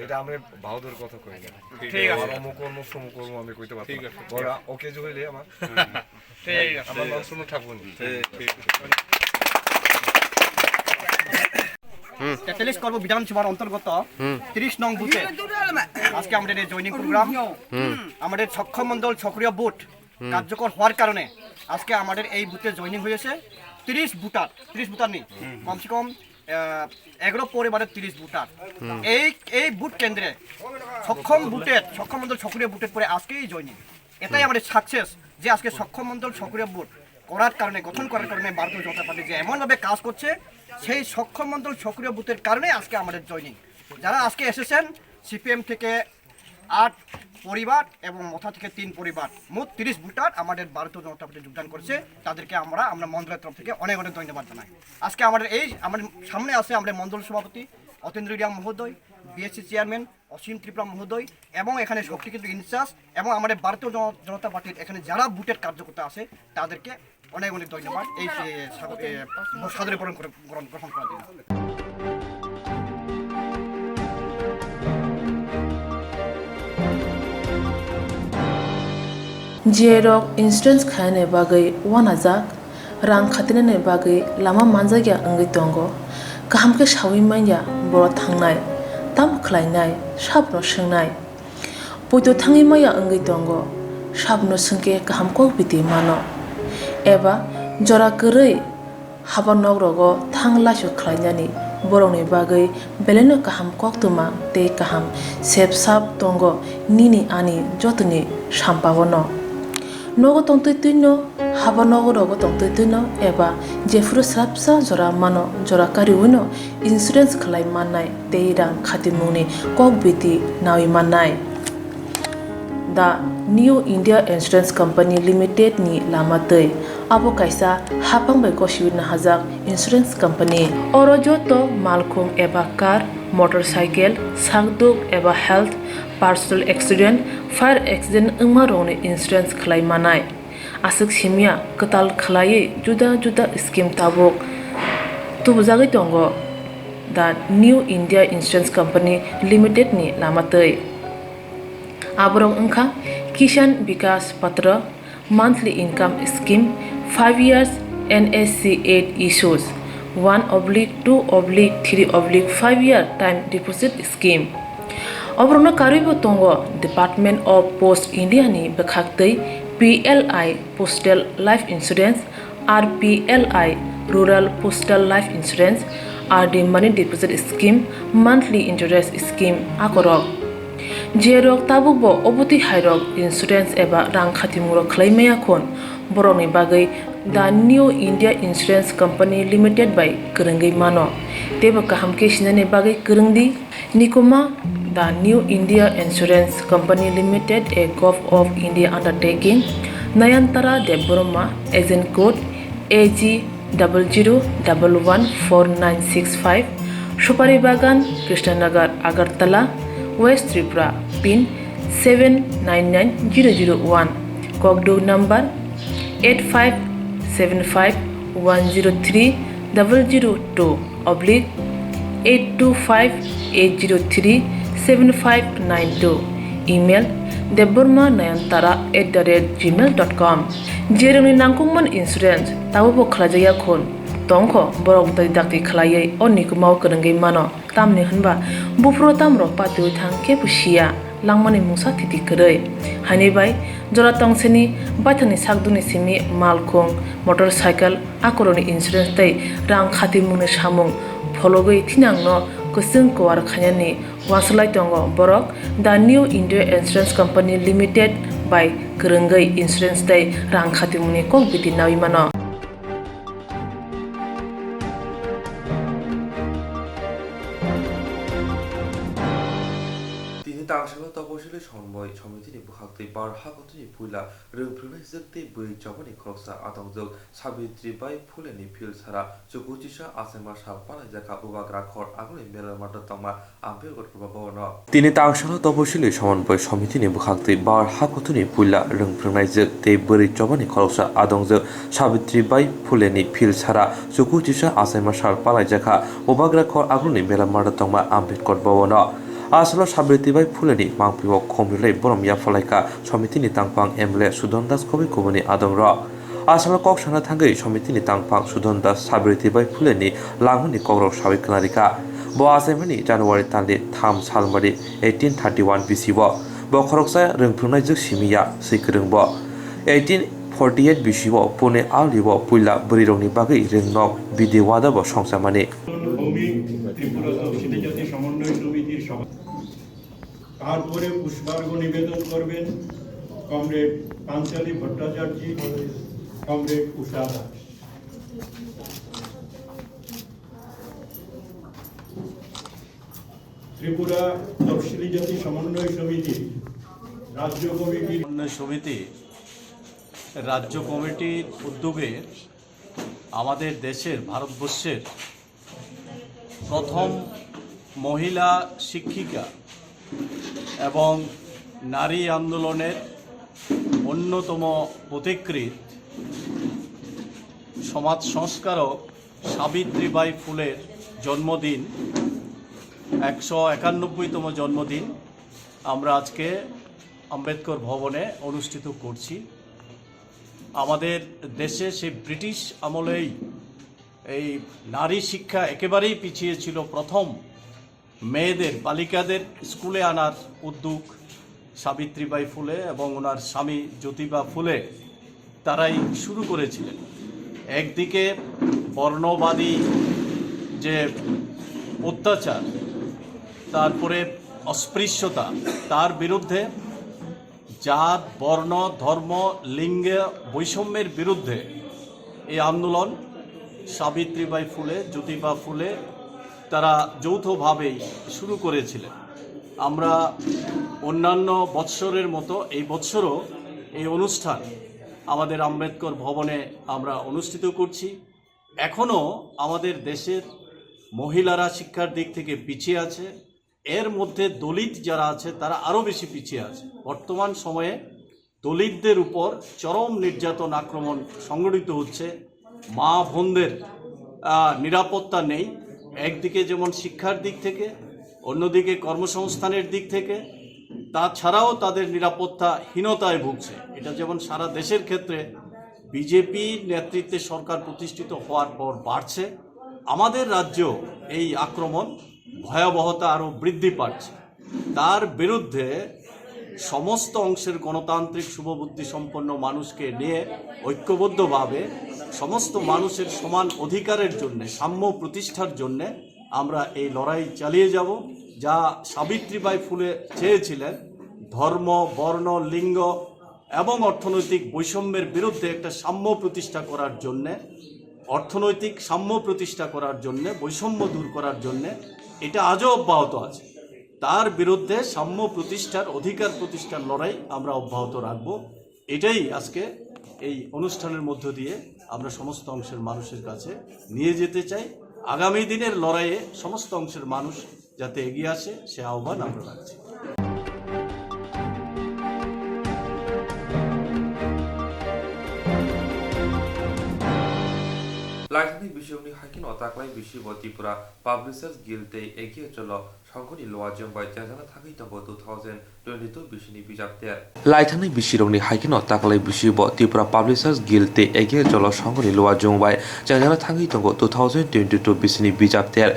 এটা আমরা বাহুদুর কথা কই না ঠিক আছে অমুক অমুক সমুক করবো আমি কইতে পারবো ঠিক আছে ওরা ওকে হইলে আমার ঠিক আছে আমার নাম শুনো থাকবো না ঠিক 43 করব বিধানসভার অন্তর্গত 30 নং বুথে আজকে আমাদের এই জয়েনিং প্রোগ্রাম আমাদের সক্ষম মণ্ডল সক্রিয় বুথ কার্যকর হওয়ার কারণে আজকে আমাদের এই বুথে জয়েনিং হয়েছে 30 ভোটার নেই কমসে কম 11 পরিবারের 30 ভোটার এই বুথ কেন্দ্রে সক্ষম মণ্ডল সক্রিয় বুথের পরে আজকেই জয়েনিং এটাই আমাদের সাকসেস যে আজকে সক্ষম মণ্ডল সক্রিয় বুথ গঠন করার কারণে ভারতীয় জনতা পার্টি যে এমনভাবে কাজ করছে সেই সক্ষম মণ্ডল সক্রিয় বুথের কারণে আজকে আমাদের জয়েনিং যারা আজকে এসেছেন সিপিএম থেকে 8 পরিবার এবং মথা থেকে 3 পরিবার মোট 30 ভোটার আমাদের ভারতীয় জনতা পার্টি যোগদান করেছে তাদেরকে আমরা মন্ডলের তরফ থেকে অনেক অনেক ধন্যবাদ জানাই আজকে আমাদের সামনে আছে আমাদের মন্ডল সভাপতি অতীন্দ্র রিয়া মহোদয় বিএসসি চেয়ারম্যান অসীম ত্রিপুরা মহোদয় এবং এখানে শক্তিকেন্দ্র ইনচার্জ এবং আমাদের ভারতীয় জনতা পার্টির এখানে যারা বুথের কার্যকর্তা আছে তাদেরকে অনেক অনেক ধন্যবাদ এই সাদরে গ্রহণ করার জন্য Swrangchati insurance khane bagai wanajak rang khatinane bagai lama manjagya angai tongo kaham ke shawi manya boro thangnai tam khlainai sabno swngnai poito thangi maya angai tongo sabno sungke kaham ko biti mano eba jora korei habanok rogo thanglasho khlainani borongni bagai beleno kaham koktwma tei kaham sepsap tongo nini ani jotoni sampabono nogo tongtoi tuino haba nogo rogo tongtoi tuino eba jefuru srapsa jora mano jora kariwino insurance khlai mannai tei rang khatimungni kokbiti nawi mannai the New India Insurance Company Limited ni lamatei abo kaisa hapang bai kosibina hajak insurance company oro joto malkhung eba car motorcycle sakduk eba health personal accident fire accident ungma rone insurance khlai manai asuk simia katal khlai juda scheme tabok tubujagai tongo the New India Insurance Company Limited ni lamatei aborong ungkha Kisan Vikas Patra monthly income scheme 5 years NSC 8 issues 1/2/3/5 year time deposit scheme Obrona karibo tongo Department of Post India ni bekhaktei PLI Postal Life Insurance RPLI Rural Postal Life Insurance RD Money Deposit Scheme Monthly Interest Scheme akorok Jerok tabukbo obuti hairok insurance eba rang khatimuro khlaimaya khon boroni bagai the New India Insurance Company Limited by Kurungai mano teba kaham ke sinane bagai kurungdi nikoma the New India Insurance Company Limited a Gov of India undertaking Nayantara Deboroma agent code AG 00114965 Shupari Bagan Krishnanagar Agartala West Tripura pin 799001 Kokdo number 8575103002 / 825803 7592, email debormanayantara@gmail.com. Jeremni nangkungman insurance tabo khlajaya khon tongkho borok dai dakti khlaiye onni kumau kanangai mano tamni hanba bufro tamro patui thang ke pusia langmani musa thiti krei hani bai jora tongseni bathani sakduni simi malkhong motorcycle akoroni insurance tai rang khati mune samung fologoi thinangno kusung kwar khanyani waslai tongo borok the new India Insurance Company Limited by Kerengai Insurance tai rang khati mune kok biti nawi mano. তিনি তাংশাল তপশিলি সমন্বয় সমিতিनि बुहागतै बार हागतनि पुइला रोंफ्रुनाय जोगतै बै जबनि खरसा आदंजों साबित्रिबाई फुलेनि fill सारा जुगुचिसा आसेमा सा पानाय जाखा उबाग्रा खर आगुनि मेला माटा तमा आम्बेगत प्रभावन তিনি তাংশাল তপশিলি সমন্বয় সমিতিनि बुहागतै बार हागतनि पुइला रोंफ्रुनाय जोगतै बै जबनि खरसा आदंजों साबित्रिबाई फुलेनि फिल सारा जुगुचिसा आसेमा सा पानाय जाखा उबाग्रा खर आगुनि मेला माटा तमा आम्बेगत प्रभावन आसलो साबित्रिबाई फुलेनि मांपिव खमिलै बरमिया फलायका समितिनि तांपां एमएलए सुदन दास कबि कबनि आदंर आसलो कक साना थांगै समितिनि तांपां सुदन दास साबित्रिबाई फुलेनि लांहुनि कग्रक साबिखनारिका ब आसेमनि जानुवारि तालि 3 सालमारि 1831 बिसिब ब खरकसा रोंफ्रुनाय जोग सिमिया सैखोरोंब 1848 बिसिब पुने आलिब पुइला बरिरंनि बागै रोंनक बिदिवादाब संसामानि তারপরে পুষ্পার্ঘ নিবেদন করবেন কমরেড পাঞ্চালী ভট্টাচার্য, কমরেড উষা দাস। ত্রিপুরা তফসিলি জাতি সমন্বয় সমিতি রাজ্য কমিটির রাজ্য কমিটির উদ্যোগে আমাদের দেশের ভারতবর্ষের প্রথম মহিলা শিক্ষিকা এবং নারী আন্দোলনের অন্যতম পথিকৃৎ সমাজ সংস্কারক সাবিত্রীবাই ফুলের জন্মদিন 191তম জন্মদিন আমরা আজকে আম্বেদকর ভবনে অনুষ্ঠিত করছি। আমাদের দেশে সেই ব্রিটিশ আমলেই এই নারী শিক্ষা একেবারেই পিছিয়ে ছিল। প্রথম মেয়েদের বালিকাদের স্কুলে আনার উদ্যোগ সাবিত্রীবাই ফুলে এবং ওনার স্বামী জ্যোতিবা ফুলে তারাই শুরু করেছিলেন। একদিকে বর্ণবাদী যে অত্যাচার, তারপরে অস্পৃশ্যতা, তার বিরুদ্ধে জাত, বর্ণ, ধর্ম, লিঙ্গ বৈষম্যের বিরুদ্ধে এই আন্দোলন সাবিত্রীবাই ফুলে, জ্যোতিবা ফুলে তারা যৌথভাবেই শুরু করেছিলেন। আমরা অন্যান্য বৎসরের মতো এই বৎসরও এই অনুষ্ঠান আমাদের আম্বেদকর ভবনে আমরা অনুষ্ঠিত করছি। এখনও আমাদের দেশের মহিলারা শিক্ষার দিক থেকে পিছিয়ে আছে, এর মধ্যে দলিত যারা আছে তারা আরও বেশি পিছিয়ে আছে। বর্তমান সময়ে দলিতদের উপর চরম নির্যাতন, আক্রমণ সংঘটিত হচ্ছে। মা বোনদের নিরাপত্তা নেই, একদিকে যেমন শিক্ষার দিক থেকে, অন্যদিকে কর্মসংস্থানের দিক থেকে, তাছাড়াও তাদের নিরাপত্তাহীনতায় ভুগছে। এটা যেমন সারা দেশের ক্ষেত্রে বিজেপি নেতৃত্বে সরকার প্রতিষ্ঠিত হওয়ার পর বাড়ছে, আমাদের রাজ্যেও এই আক্রমণ ভয়াবহতা আরও বৃদ্ধি পাচ্ছে। তার বিরুদ্ধে সমস্ত অংশের গণতান্ত্রিক শুভবুদ্ধি সম্পন্ন মানুষকে নিয়ে ঐক্যবদ্ধভাবে সমস্ত মানুষের সমান অধিকারের জন্য, সাম্য প্রতিষ্ঠার জন্য আমরা এই লড়াই চালিয়ে যাব। যা সাবিত্রীবাই ফুলে চেয়েছিলেন, ধর্ম, বর্ণ, লিঙ্গ এবং অর্থনৈতিক বৈষম্যের বিরুদ্ধে একটা সাম্য প্রতিষ্ঠা করার জন্যে, অর্থনৈতিক সাম্য প্রতিষ্ঠা করার জন্যে, বৈষম্য দূর করার জন্যে, এটা আজও অব্যাহত আছে। তার বিরুদ্ধে সাম্য প্রতিষ্ঠার, অধিকার প্রতিষ্ঠার লড়াই আমরা অব্যাহত রাখব। এটাই আজকে এই অনুষ্ঠানের মধ্য দিয়ে আমরা সমস্ত অংশের মানুষের কাছে নিয়ে যেতে চাই। আগামী দিনের লড়াইয়ে সমস্ত অংশের মানুষ যাতে এগিয়ে আসে সে আহ্বান আমরা রাখছি। লাইথানি বিষয়নি হাইকিন অতাকলাই বিষয় ত্রিপুরা পাবলিশার্স গিল্ডে এগিয়ে চল সংঘনি লোয়া জম্বাই জানা থাকি দঙ্গ 2022 বিষয়নি বিজাবদের লাইথানি বিষয়নি হাইকিন অতাকলাই বিষয় ত্রিপুরা পাবলিশার্স গিল্ডে এগিয়ে চল সংঘনি লোয়া জম্বাই জানা থাকি দঙ্গ 2022 বিষয়নি বিজাবদের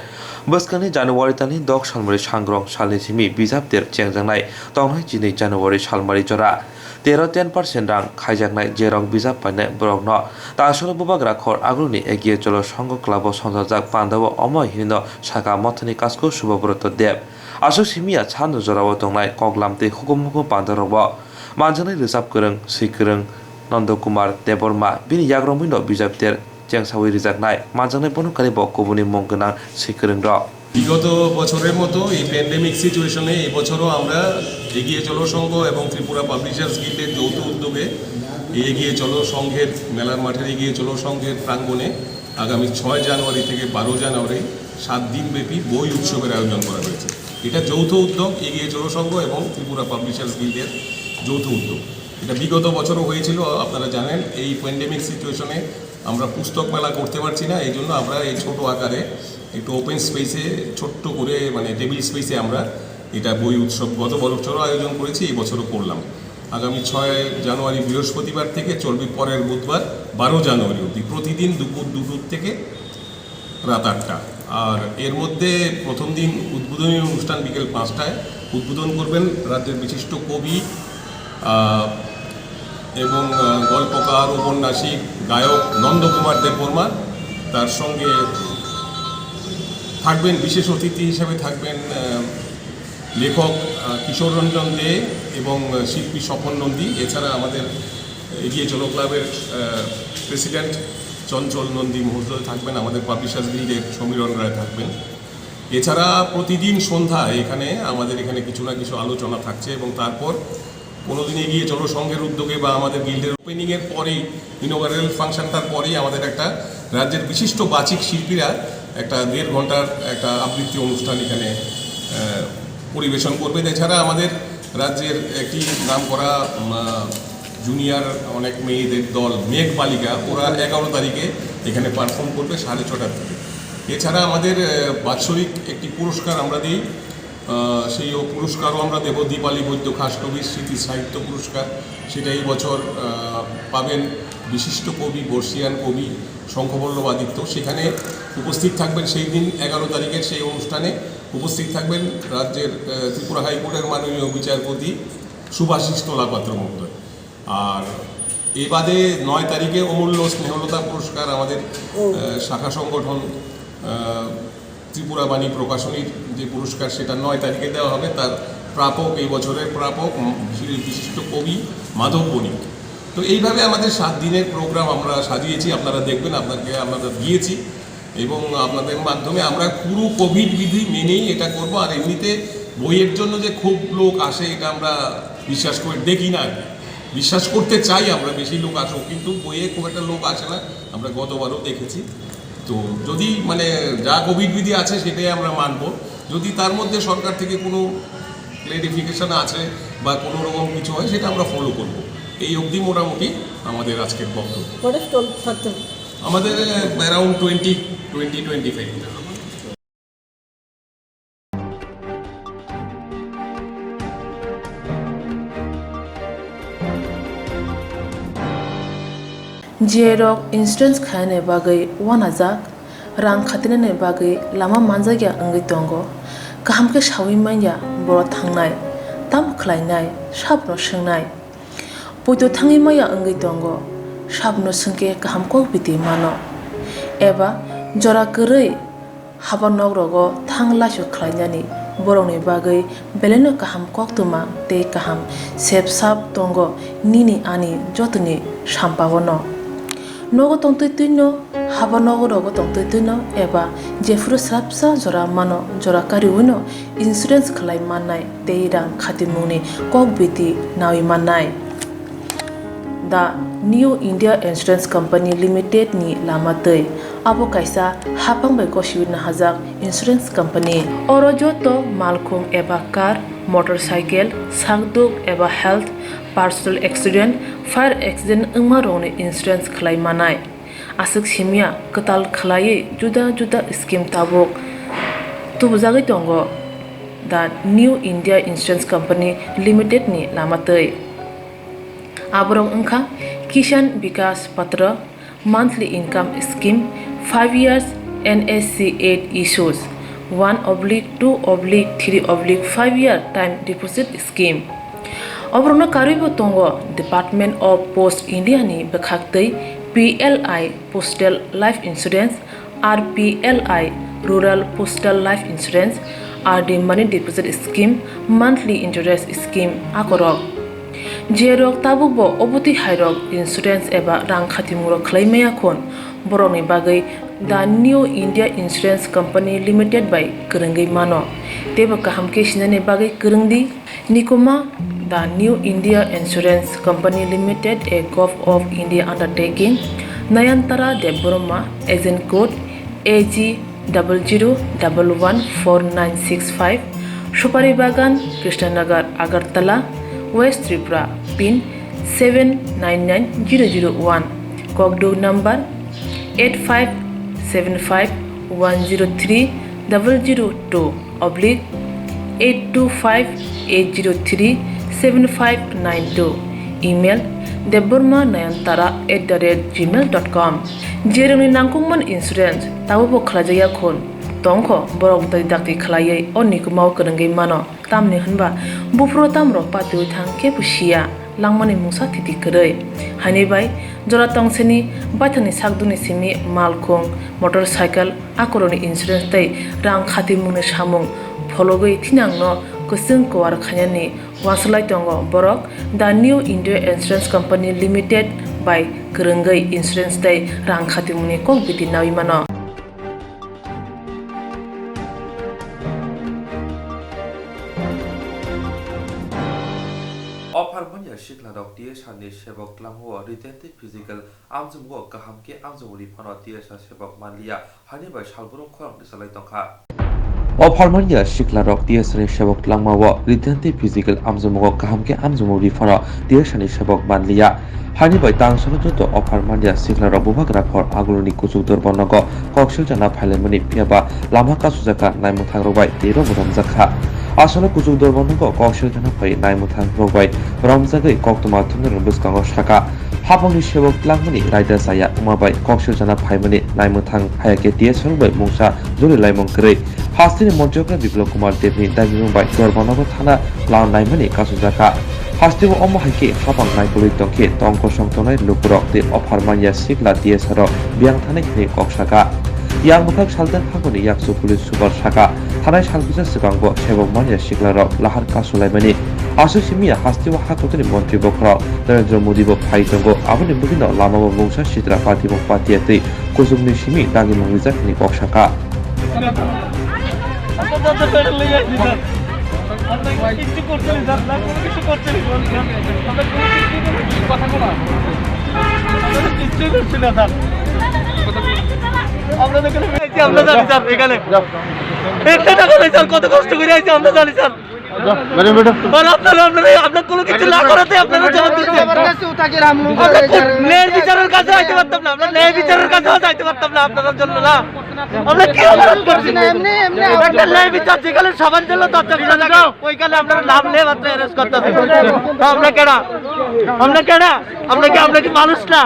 বসকানি জানুয়ারি তানি 10 সালমারি সাংগ্রং সালनि सिमि बिजाबदेर चेंजांनाय तंनाय 2 जानुवारि सालमारि जरा 13-10% रां खायजांनाय जेरं बिजाब बायनाय बरकनो तासल बुबाग्रा खर आगुनि एगिए चलो संघ क्लाब संजाजाक पान्दाव अमय हिनो साका मथनि कासको शुभब्रत देव आसु सिमिया छानु जराव दंनाय कगलामते हुकुमुकु पान्दारब मानजानाय रिजाब गोरों सिगोरों नन्दकुमार देबर्मा बिनि याग्रमिनो बिजाबदेर चेंसावि रिजाकनाय मानजानाय बनुकानि बकबुनि मंगोनां सिगोरों र বিগত বছরের মতো এই প্যান্ডেমিক সিচুয়েশনে এই বছরও আমরা এগিয়ে চলো সংঘ এবং ত্রিপুরা পাবলিশার্স গিল্ডের যৌথ উদ্যোগে এগিয়ে চলো সংঘের মেলার মাঠের এগিয়ে চলো সংঘের প্রাঙ্গণে আগামী 6 জানুয়ারি থেকে 12 জানুয়ারি 7 দিনব্যাপী বই উৎসবের আয়োজন করা হয়েছে। এটা যৌথ উদ্যোগ এগিয়ে চলো সংঘ এবং ত্রিপুরা পাবলিশার্স গিল্ডের যৌথ উদ্যোগ। এটা বিগত বছরও হয়েছিল, আপনারা জানেন। এই প্যান্ডেমিক সিচুয়েশনে আমরা পুস্তক মেলা করতে পারছি না, এই জন্য আমরা এই ছোট আকারে একটু ওপেন স্পেসে ছোট্ট করে মানে টেবিল স্পেসে আমরা এটা বই উৎসব গত বছরও আয়োজন করেছি, এই বছরও করলাম। আগামী 6 জানুয়ারি বৃহস্পতিবার থেকে চলবে পরের বুধবার 12 জানুয়ারি অবধি, প্রতিদিন দুপুর 2টো থেকে রাত 8টা। আর এর মধ্যে প্রথম দিন উদ্বোধনী অনুষ্ঠান বিকেল 5টায় উদ্বোধন করবেন রাজ্যের বিশিষ্ট কবি এবং গল্পকার, ঔপন্যাসিক, গায়ক নন্দকুমার দেববর্মা। তার সঙ্গে থাকবেন বিশেষ অতিথি হিসেবে থাকবেন লেখক কিশোর রঞ্জন দে এবং শিল্পী স্বপন নন্দী। এছাড়া আমাদের এগিয়ে চলো ক্লাবের প্রেসিডেন্ট চঞ্চল নন্দী মহোদয় থাকবেন, আমাদের পাবলিশার্স গিল্ডের সমীরণ রায় থাকবেন। এছাড়া প্রতিদিন সন্ধ্যায় আমাদের এখানে কিছু না কিছু আলোচনা থাকছে এবং তারপর কোনোদিন এগিয়ে চলো সংঘের উদ্যোগে বা আমাদের গিল্ডের ওপেনিংয়ের পরেই ইনোগ্রাল ফাংশনটার পরেই আমাদের একটা রাজ্যের বিশিষ্ট বাচিক শিল্পীরা একটা 1.5 ঘন্টার একটা আবৃত্তি অনুষ্ঠান এখানে পরিবেশন করবে। এছাড়া আমাদের রাজ্যের একটি নামকরা জুনিয়র অনেক মেয়েদের দল মেঘ বালিকা, ওরা 11 তারিখে এখানে পারফর্ম করবে 6:30 থেকে। এছাড়া আমাদের বাৎসরিক একটি পুরস্কার আমরা দিই, সেই পুরস্কারও আমরা দেব, দীপালি বৈদ্য খাসকবির স্মৃতি সাহিত্য পুরস্কার। সেটা এই বছর পাবেন বিশিষ্ট কবি, বর্ষিয়ান কবি শঙ্খবল্লভ আদিত্য। সেখানে উপস্থিত থাকবেন সেই দিন 11 তারিখের সেই অনুষ্ঠানে উপস্থিত থাকবেন রাজ্যের ত্রিপুরা হাইকোর্টের মাননীয় বিচারপতি সুভাষিস তোলাপাত্র মহোদয়। আর এ বাদে 9 তারিখে অমূল্য স্নেহলতা পুরস্কার আমাদের শাখা সংগঠন ত্রিপুরা বাণী প্রকাশনীর যে পুরস্কার সেটা 9 তারিখে দেওয়া হবে। তার প্রাপক, এই বছরের প্রাপক বিশিষ্ট কবি মাধব বণিক। তো এইভাবে আমাদের 7 দিনের প্রোগ্রাম আমরা সাজিয়েছি, আপনারা দেখবেন, আপনাদের দিয়েছি এবং আপনাদের মাধ্যমে আমরা পুরো কোভিড বিধি মেনেই এটা করব। আর এমনিতে বইয়ের জন্য যে খুব লোক আসে এটা আমরা বিশ্বাস করে দেখি না, বিশ্বাস করতে চাই আমরা বেশি লোক আসুক, কিন্তু বইয়ে খুব একটা লোক আসে না, আমরা গতবারও দেখেছি। তো যদি মানে যা কোভিড বিধি আছে সেটাই আমরা মানব। যদি তার মধ্যে সরকার থেকে কোনো ক্লারিফিকেশন আছে বা কোনো রকম কিছু হয় সেটা আমরা ফলো করব। এই অবধি মোটামুটি আমাদের আজকের বক্তব্য। আমাদের অ্যারাউন্ড 20-25। जेरक इन्सुरेन्स खाने बागै 1000 रां खातिने बागै लामा मानजागिया अंगै दंगो गाहामके सावि माइया बर थांनाय ताम खलायनाय साबनो सोंनाय बयदो थाङै माइया अंगै दंगो साबनो सोंके गाहामको बिदि मानो एबा जरा गरै हाबा नगरगो थांलासो खलायनानि बरंनि बागै बेलेनो गाहाम कोक्तुमा ते गाहाम सेब साब दंगो निनि आनि जतनि साम्पावनो नगो तंतुइनो हाबा नगरगो तंतुइनो एबा जेफुरो साबसा जरा मानो जरा कारिउनो इन्सुरेन्स खलाय माननाय ते रां खातिमुनि कक बिदि नावि माननाय दा new India insurance company limited नि लामातै आबो कायसा हापांबाय गसिबिनो हाजाक इन्सुरेन्स कंपनी अरजतो मालखुं एबा कार मोटरसाइकेल सागदुक एबा health personal accident fire accident उमारोने इन्सुरेन्स खलाय मानाय asuk simia ketal khlai juda juda scheme tabok tubujagai tongo the New India Insurance Company Limited ni lamatei aborok ongkha Kisan Vikas Patra monthly income scheme 5 years NSC 8 issues 1/2/3/5 year time deposit scheme obrona karibo tongo Department of Post India ni bekhaktei PLI Postal Life Insurance RPLI Rural Postal Life Insurance RD Money Deposit Scheme Monthly Interest Scheme akorok jerok tabubo obuti hairok insurance eba rang khatimuro khlaimaya khon boroni bagai the New India Insurance Company Limited by Kurungai mano teba kahamke sinane bagai kurungdi nikoma the New India Insurance Company Limited a Gov of India undertaking Nayantara Deborma agent code AG 00114965 Supari Bagan Krishnanagar Agartala West Tripura pin 799001 Kokdo number 85751002/8258037592 email debormanayantara@gmail.com jeroni nangkungman insurance tabubo khlajaya khon tongkho borok dai dakti khlaiye onikmau kurungai mano tamni hanba bufro tamro patu thang ke pusia langmani musa titi korei hani bai jora tongseni baithani sakduni simi malkhong motorcycle akoroni insurance tai rang khati mungni samung phologoi thinangno kusung kwar khanyani waslai tongo borok the New India Insurance Company Limited by Kurungai Insurance tai rang khati mungni kong biti nawi mano Opharmanya Shiklarok Tiesani Shebok Langho Retentive Physical Amzumgo Kahamke Amzumuri Pano Tiesa Shebok Manlia Haniba Shalburung Korang Disalai Tongka Opharmanya Shiklarok Tiesani Shebok Langmawa Retentive Physical Amzumgo Kahamke Amzumuri Pano Tiesani Shebok Manlia Haniba Tangsono Joto Opharmanya Shiklarok Bubagra Khor Aguluni Kusuk Durbonogo Kokshil Jana Phalemani Piaba Lama Kasuzaka Naimutang Robai Tiro Muramzakha আসলে কুচুক দরবন্ধক কৌশল জানা পাই নাইমুথাং রবাই রমজাগৈ Koktwma থুমনের বুসকাঙ্গ শাখা হাপংনি সেবক লাংমনি রাইদা সায়া উমাবাই কৌশল জানা ফাইমনি নাইমুথাং হায়াকে দিয়ে সরবাই মুংসা জুরি লাইমং কरै হাস্তিনি মন্ত্রীরা বিপ্লব কুমার দেবনি দাইমিবাই দরবন্ধক থানা লাও নাইমনি কাসুজাকা হাস্তিব অমহাইকে হাপাং নাইপুরি তংকে তংক সংতনাই লুকুরক তে অফারমানিয়া সিগলা দিয়ে সর বিয়াং থানাই খিনি ককশাকা yang muthak saldan phagoni yaksu pulis super shaka thanai salbisa sibangbo sebokmania siklarok lahar kasulaimani asu simia hastiwa hakotoni montri bokro Narendra Modi bo phaitongo aboni bugino lamabo bungsa sitra party bo patiate kusumni simi dagi mangija khini kokshaka আমরা এখানে আইছি আমরা জানি sir এখানে 1 টাকা করে sir কত কষ্ট করে আইছি আমরা জানি স্যার মানে ম্যাডাম আর আপনারা কোনো কিছু না করাতে আপনারা জবাব দিচ্ছেন আমার কাছে উঠাকে রামু ন্যায় বিচারের কাছে আইতে পারতাম না আমরা ন্যায় বিচারের কাছে আইতে পারতাম না আপনাদের জন্য না আমরা কি অপরাধ করছি না এমনি একটা ন্যায় বিচার যেখানে সবার জন্য দরজা খোলা থাকে ওইখানে আপনারা নাম নিয়ে মাত্র অ্যারেস্ট করতেছেন আমরা কি মানুষ না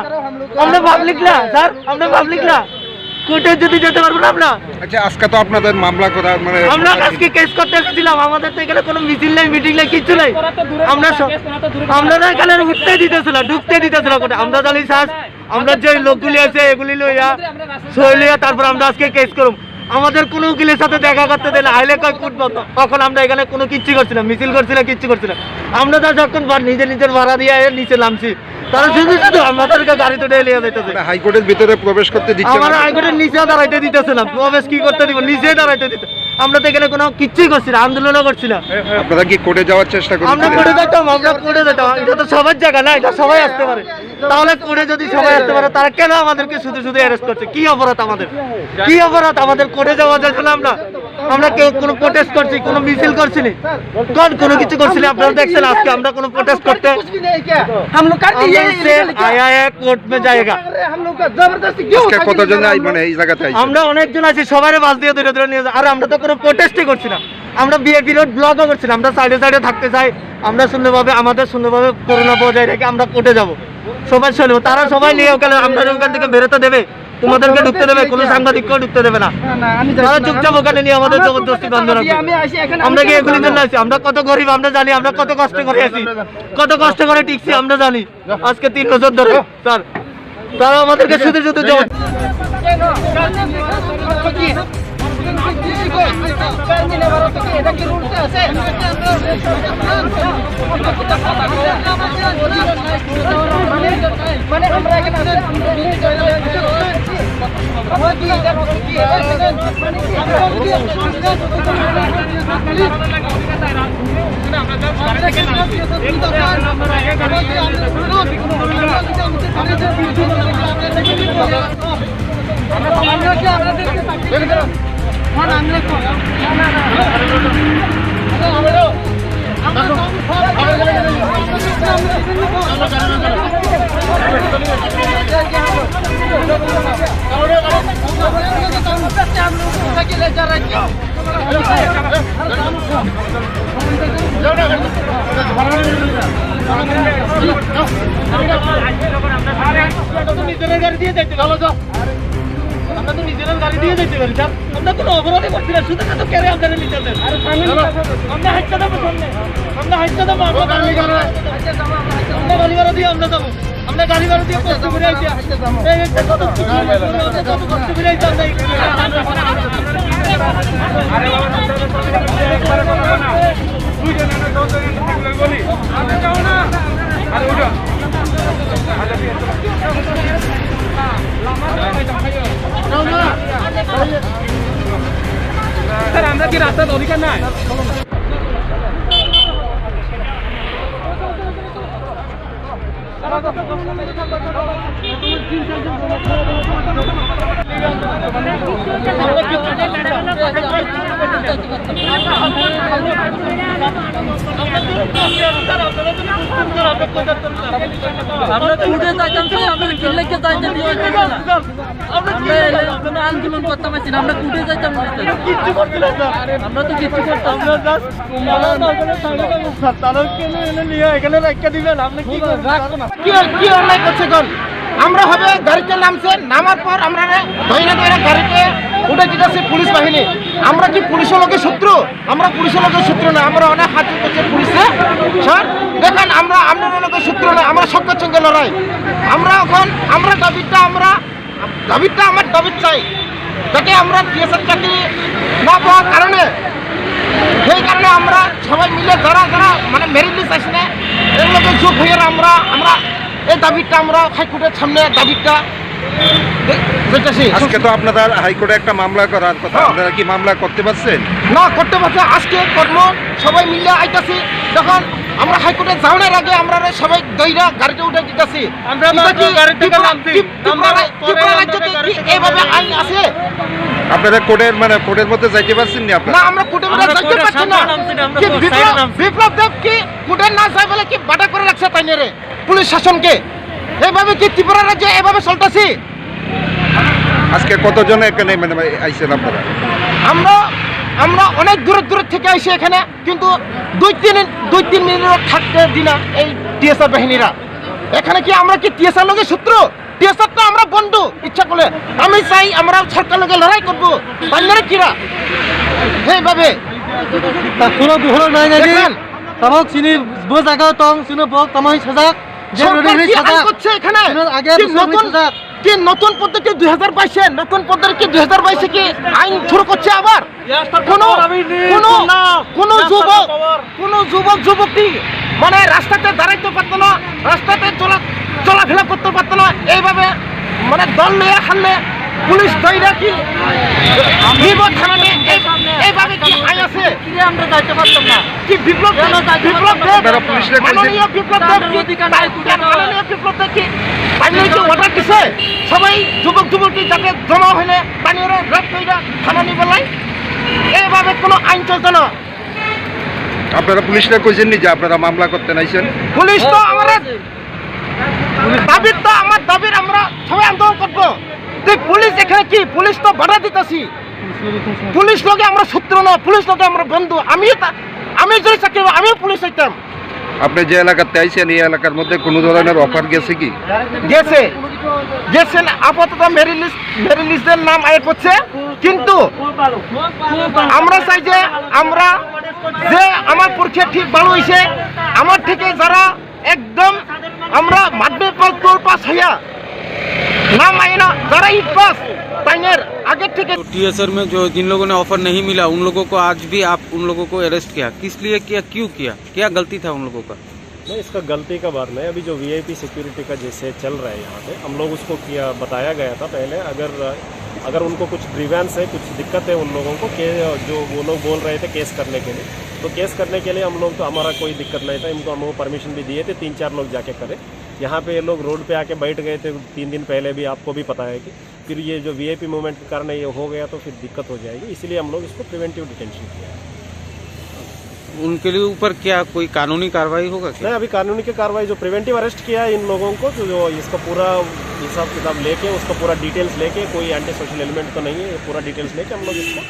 আমরা পাবলিক না স্যার আমরা পাবলিক না কোর্টে যদি যেতে পারবো না আমরা আচ্ছা আজকে তো আপনাদের মামলা করা মানে আমরা আজকে কেস করতে এসেছিলাম আমাদের তো এখানে কোনো মিছিল নাই মিটিং নাই কিছু নাই আমরা এখানে উঠতে দিতেছিল ঢুকতে দিতেছিল কোর্টে আমরা জানি স্যার আমরা যে লোকগুলি আছে এগুলি লইয়া সই লইয়া তারপর আমরা আজকে কেস করব আমাদের কোনো উকিলের সাথে দেখা করতে দিলে আইলে কয় কোর্ট বন্ধ তখন আমরা এখানে কোনো কিচ্ছু করছি না মিছিল করছি না কিচ্ছু করছি না আমরা তো যখন নিজের ভাড়া দিয়ে নিচে নামছি তারা শুধু আমাদেরকে গাড়িতে নিয়ে যেতেছে হাইকোর্টের ভিতরে প্রবেশ করতে দিচ্ছে আমরা হাইকোর্টের নিচে দাঁড়াইতে দিতেছে না প্রবেশ কি করতে দিব নিচে দাঁড়াইতে দিতে আমরা তো এখানে কোনো কিচ্ছুই করছি না আন্দোলনও করছি না আপনারা কি কোর্টে যাওয়ার চেষ্টা করছেন আমরা কোর্টে যেতাম এটা তো সবার জায়গা না এটা সবাই আসতে পারে তাহলে কোর্টে যদি সবাই আসতে পারে তারা কেন আমাদেরকে শুধু শুধু অ্যারেস্ট করছে কি অপরাধ আমাদের কোর্টে যাওয়া যাচ্ছে না আমরা আমরা কেউ কোনো প্রোটেস্ট করছি, কোনো মিছিল করছি না, কোনো কিছু করছি না। আপনারা দেখছেন আজকে আমরা কোনো প্রোটেস্ট করতে কোর্ট মে যায়গা। কতজন মানে এই জায়গাতে আমরা অনেকজন আছি, সবাই বাস দিয়ে ধরে ধরে নিয়ে যায়। আর আমরা তো কোনো প্রোটেস্টই করছি না, আমরা বিএপি রোড ব্লকও করছি না। আমরা সাইডে সাইডে থাকতে চাই, আমরা সুন্দরভাবে আমাদের সুন্দরভাবে করোনা বজায় রেখে আমরা কোর্টে যাব, সবাই চলব। তারা সবাই নিয়ে ওখানে আমরা ওখান থেকে বেরোতে দেবে, তোমাদেরকে ঢুকতে দেবে, কোনো সাংবাদিককেও ঢুকতে দেবে না। তারা চুপচাপ ওখানে নিয়ে আমাদের জবরদস্তি বন্ধ রাখবে। আমরা কি এগুলির জন্য আছি? আমরা কত গরিব আমরা জানি, আমরা কত কষ্ট করে আছি, কত কষ্ট করে টিকছি আমরা জানি। আজকে 3 বছর ধরে স্যার তারা আমাদেরকে শুধু শুধু নিজের গাড়ি দিয়ে যাইতে ভালো যাও, আমরা তো নিজের গাড়ি দিয়ে যেতে পারি স্যার। আমরা কোনো অবরোধই করছি না, শুধু তো কেড়ে আমাদের নিতে দেন। আমরা হাইটটা দেবো সামনে, আমরা হাইটটা দেবো, আমরা গাড়ি ভাড়া দিয়ে আমরা যাবো, আমরা গাড়ি ভাড়া দিয়ে কষ্ট করে আইছি। কষ্ট করে আইছি স্যার। আমরা কি রাস্তার অধিকার নাই? আন্দোলন করতাম, আমরা কুটে যাইতাম, আমরা তো কিছু করতাম কি অন্যায় করছে কোন? আমরা হবে গাড়িতে নামছে, নামার পর আমরা গাড়িতে উঠে যেতেছি পুলিশ বাহিনী। আমরা কি পুলিশের লোকের শত্রু? আমরা পুলিশের লোকের শত্রু না, আমরা অনেক হাত করছে পুলিশে। স্যার দেখেন আমরা আপনার লোকের শত্রু না, আমরা সবকের সঙ্গে লড়াই। আমরা এখন আমরা দাবিটা আমার দাবি চাই, যাতে আমরা টিএসআর চাকরি না পাওয়ার কারণে, সেই কারণে আমরা সবাই মিলে যারা যারা মানে মেরিট লিস্ট আসে না এগুলোকে যোগ হয়ে আমরা এই দাবিটা আমরা হাইকোর্টের সামনে দাবিটা আজকে তো আপনাদের হাইকোর্টে একটা মামলা করার কথা, আপনারা কি মামলা করতে পারছেন? না করতে পারছে। আজকে কর্ম সবাই মিলে আইতাছি, যখন আমরা হাইকোর্টে যাওয়ার আগে আমরা সবাই দইরা গাড়িতে উঠে দিতেছি। এইভাবে আইন আছে, আপনারা কোর্টের মধ্যে যাইতে পারছেন না? না আমরা কোর্টের মধ্যে যাইতে পারছি না। বিপ্লব দেব কি কোর্টে না যায় বলে কি বাধা করে রাখছে তাই রে পুলিশ শাসনকে? এইভাবে কি ত্রিপুরা রাজ্যে এভাবে চলতেছি? আজকে কতজন এখানে আইছেন আপনারা? আমরা অনেক দূরের থেকে আইসি এখানে, কিন্তু 2-3 মিনিট থাকতে দিনা এই টিএসআর বাহিনীরা। এখানে কি আমরা কি টিএসআর লোকের শত্রু? টিএসআর তো আমরা বন্ধু, ইচ্ছা করলে আমি চাই আমরা সরকার লোকে লড়াই করবো, বাংলার কিরা এইভাবে কোনো দুহর নাই নাকি তামক চিনি বোঝাগা তং চিনো বক তামাই সাজাক যে রোডে সাজাক করছে এখানে আগে কি নতুন পদ্ধতি 2022 নতুন পদ্ধতি কি 2022 কি আইন শুরু করছে আবার? কোন যুবকটি মানে রাস্তাতে দাঁড়াইতে পারতো না, রাস্তাতে চলাফেরা করতে পারতো না। এইভাবে মানে দল নিয়ে হারলে পুলিশ দইরা কি এইভাবে কি আইন আছে? আমরা যাইতে পারতাম না কি? বিপ্লব মাননীয় বিপ্লব দেব কি অর্ডার দিছে সবাই যুবকটি যাতে জমা হইলে বানিয়ে রাত কইরা থানা নিবে লাই এইভাবে চলতো না। আপনারা পুলিশরা কইছেন নি যে আপনারা মামলা করতে নাইছেন? পুলিশ তো আমাদের দাবির তো আমার দাবির আমরা সবাই আন্দোলন করবো। তুই পুলিশ এখানে কি পুলিশ তো বাধা দিতেছি। পুলিশ লোকে আমরা শত্রু না, পুলিশ লোকে আমরা বন্ধু। আমি যদি চাকরি আমিও পুলিশ হইতাম। আপনি যে এলাকাতে আইছেন এই এলাকার মধ্যে কোনো ধরনের অফার গেছে কি? গেছে গেছেন আপাতত মেরি লিস্টের নাম আয় করছে, কিন্তু আমরা চাই যে আমরা যে আমার পরীক্ষা ঠিক ভালো হয়েছে আমার থেকে যারা एकदम আমরা মাধ্যমিক পাস হইয়া नाम आए ना जरा ही पास टाइगर आगे ठीक है। टीएसआर में जो जिन लोगों ने ऑफर नहीं मिला उन लोगों को आज भी आप उन लोगों को अरेस्ट किया, किस लिए किया, क्यों किया, क्या गलती था उन लोगों का? नहीं, इसका गलती का बात नहीं। अभी जो वीआईपी सिक्योरिटी का जैसे चल रहा है यहाँ पे हम लोग उसको किया बताया गया था पहले। अगर उनको कुछ ग्रीवेंस है, कुछ दिक्कत है उन लोगों को जो वो लोग बोल रहे थे केस करने के लिए, तो केस करने के लिए हम लोग तो हमारा कोई दिक्कत नहीं था। इनको हम लोग परमिशन भी दिए थे 3-4 लोग जाके करे। यहाँ पे ये लोग रोड पे आके बैठ गए थे 3 दिन पहले भी, आपको भी पता है कि फिर ये जो वीआईपी मूवमेंट के कारण ये हो गया तो फिर दिक्कत हो जाएगी, इसलिए हम लोग इसको प्रिवेंटिव डिटेंशन किया है। उनके लिए ऊपर क्या कोई कानूनी कार्रवाई होगा क्या? नहीं, अभी कानूनी की कार्रवाई जो प्रिवेंटिव अरेस्ट किया है इन लोगों को, तो जो इसका पूरा हिसाब किताब लेके उसका पूरा डिटेल्स लेके, कोई एंटी सोशल एलिमेंट तो नहीं है, पूरा डिटेल्स लेके हम लोग इसको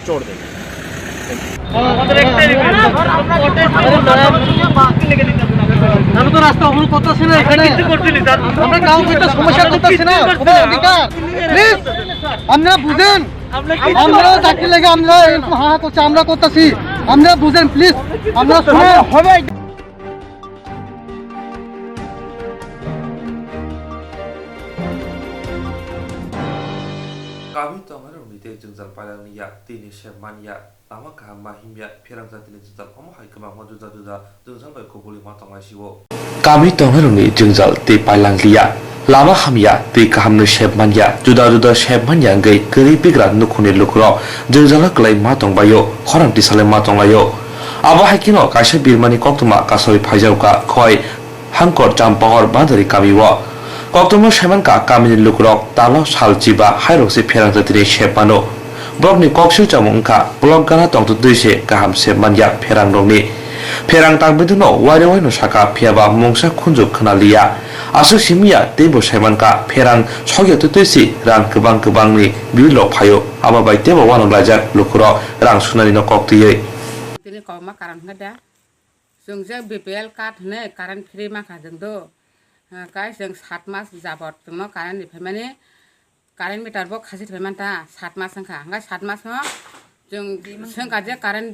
छोड़ देंगे। আমি তো রাস্তা অবরোধ করতেছি না, এখানে আমরা কাউকে তো সমস্যা করতেছি না। অধিকার প্লিজ আমরা বুঝেন, আমরা চাকরি লেগে আমরা হা করছি, আমরা করতেছি, আমরা বুঝেন প্লিজ, আমরা হবে। Kami tawar unite jengzal palang niya tini shemania lama kaham mahimya pirang zatini jengzal omo hai kema mo juda jengzal bai kubuli ma tawai siwo. Kami tawar unite jengzal ti palang liya lama hamya ti kaham nu shemania juda shemania ngai keri pigra nukuni lukro jengzal klai ma tongbayo khorang ti sale ma tonglayo. Aba hai kino kaisa birmani Koktwma kasoi phaijauka khoi hangkor champahor badari kamiwo. Koktwma semanka kamini lukrok talo saljiba hairokse ferang zatini shepano brokni koksu chamungka blok gana tongtu duise kaham semanya ferang rongni ferang tangbiduno waino saka phiaba mongsa khunjuk khanalia asuk simia tebo semanka ferang sogya tutuisi rang kebang-kebangni bilo phayo ababai tebo wanong lajak lukro rang sunani no koktiye tini koma karan ngada sungje BPL card ne karan free ma khajengdo kai जों 7 मास जाबत जोंनो current निफ्राय माने current मिटार बो खासि थैमानता 7 मास संखा हांगा 7 मास जों संखा जे कारेन्ट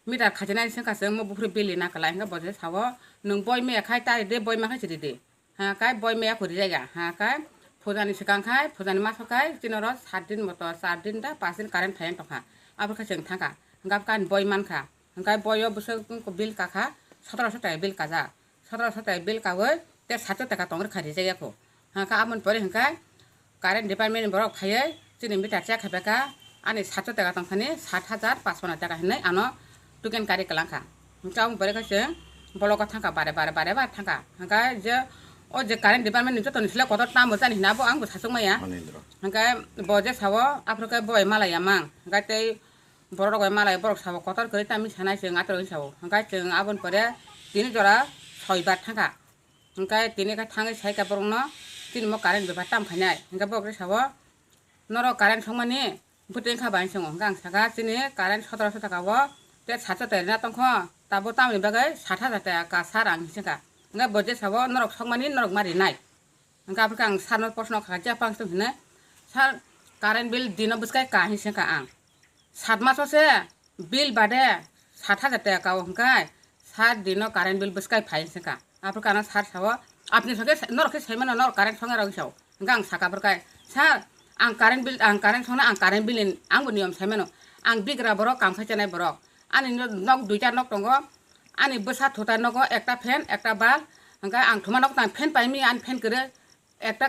मिटार खाजनाय संखा जों मो बुफ्रि बेले ना कलाय हांगा बजे सावो नों बय मे खाय तारि दे बय मा खासि दे हा काय बय मे खरि जायगा हा काय फुजानि सिगां खाय फुजानि मास खाय तिनर 7 दिन मत 4 दिन दा 5 दिन कारेन्ट थायन तखा आबो जों थांगा हांगा कान बय मानखा हांगा बयो बसो बिल काखा 1700 टाका बिल काजा 1700 टाका बिल कावै ते 700 टाका तंग्र खारि जायगाखौ हांका आमन परे हांका कारेन्ट डिपार्टमेन्ट बरक फायै जोंनि मिटार चा खाबाका आनि 700 टाका तंखानि 7500 टाका हनै आनो टुकेन कारि कलांखा हांका आमन परे खासे ब्लक थांका बारे थांका हांका जे ओ जे कारेन्ट डिपार्टमेन्ट निजो तनिसला कत ताम जानि हिनाबो आंबो सासुमाया हांका बजे सावो आफ्रिका बय मालाया मां हांका तै बरक गय मालाय बरक सावो कतर करि तामि सानाय जों आतर सावो हांका जों आबन परे तिनि जरा 6 बार थांका हांका तिनि का थाङै साइका बरंनो तिनि म कारेन्ट बेबा ताम खानाय हांका बग्रे सावो नर कारेन्ट संमानि बुटें खाबाय सङ हांका सागा तिनि कारेन्ट 1700 टाका वो ते 700 टाका ना तंख ताबो तामनि बागै 7000 टाका सार आं सिका हांका बजे सावो नरक संमानि नरक मारि नाय हांका आफका आं सारनो प्रश्न खाजा पांस होनो सार कारेन्ट बिल दिनो बसकाय काहि सिका आं 7 माससे बिल बादे 7000 टाका हांका 7 दिनो कारेन्ट बिल बसकाय फाइ सिका आपका ना सार सावो आपनि सके नरके सैमान नर कारेन्ट संगा रगसाव गां साका परकाय सार आं कारेन्ट बिल आं कारेन्ट संना आं कारेन्ट बिल आंबो नियम सैमानो आं बिग्रा बरक काम खायनाय बरक आनि नक दुइटा नक दंगो आनि बसा थोटा नक एकटा फेन एकटा बाल हांगा आं थुमा नक तां फेन पाइमी आन फेन करे एकटा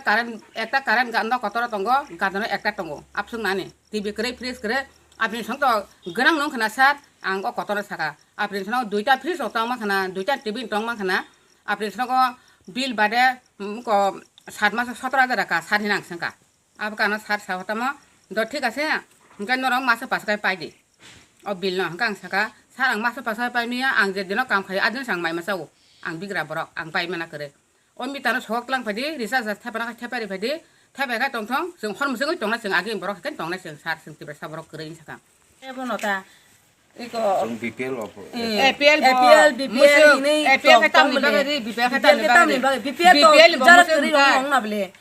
कारेन्ट गानो कतर दंगो गादनो एकटा दंगो आपसुं नानि टिभि करे फ्रिज करे आपनि संग तो गोनां नं खना सार आं ग कतर साका आपनि संग दुइटा फ्रिज ओतां मा खना दुइटा टिभि दं मा खना आपनि संग बिल बादे को 7 मास 17000 টাকা सारि नां संका अब कानो 7 सावतामा द ठीक আছে हांगा नरम मास पास काय पाइ दे बिल न हंका आं साका सार आं मासा पासा पाइ मिया आं जे दिनो काम खायो आजों सांग माइ मासाव आं बिग्रा बरक आं पाइ मेना करे अ मिटानो सक लां फादि रिसार्ज थापाना थापारि फादि थाबायगा टंथं जों हरमजों टंना जों आगे बरक हेन टंना जों सार जों तिब्रा सा बरक करे साका ए बनता इको जों BPL of APL ini APL का ताम निबा रे बीपीएल का ताम निबा BPL jara keri rong na bele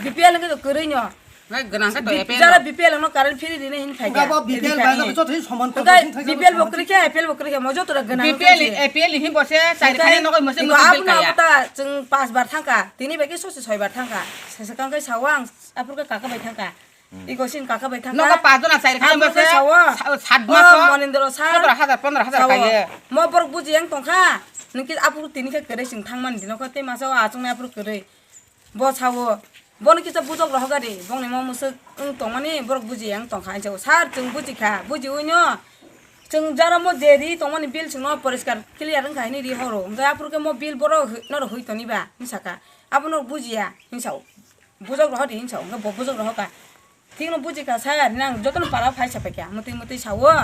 BPL ke to keri nyo गनां का तो APL jara BPL no current free dine hin khai ga BPL ba ga to thai saman to BPL bokri ke APL bokri ke mojo to gana BPL hin bose side खाने नको मसे ko apna ata jeng 5 bar thangka tini bagi sose 6 bar thangka sesekang kai sawang apur ke kakak bai thangka iko sin kakak bai thangka नको पाजोना side खाने मसे 7 मास monindro sa 15000 kaye mo borok buji yang tongkha niki apur tini ke kere sing thangman dino ko te masaw achung apur kere bo chawo bon kita bujok roh gari bong ni mo musu tongmani borok buji yang tongkha jaw sar jeng buji kha buji uino jeng jara mo jeri tongmani bil sing no poriskar clear ang khai ni ri horo ga apur ke mo bil boro no ro hoi toni ba nisaka apuno bujiya hinsaw bujok roh di hinsaw ga bo bujok roh ka tingno buji ka sa nang joton para phai sa pekya muti muti sawo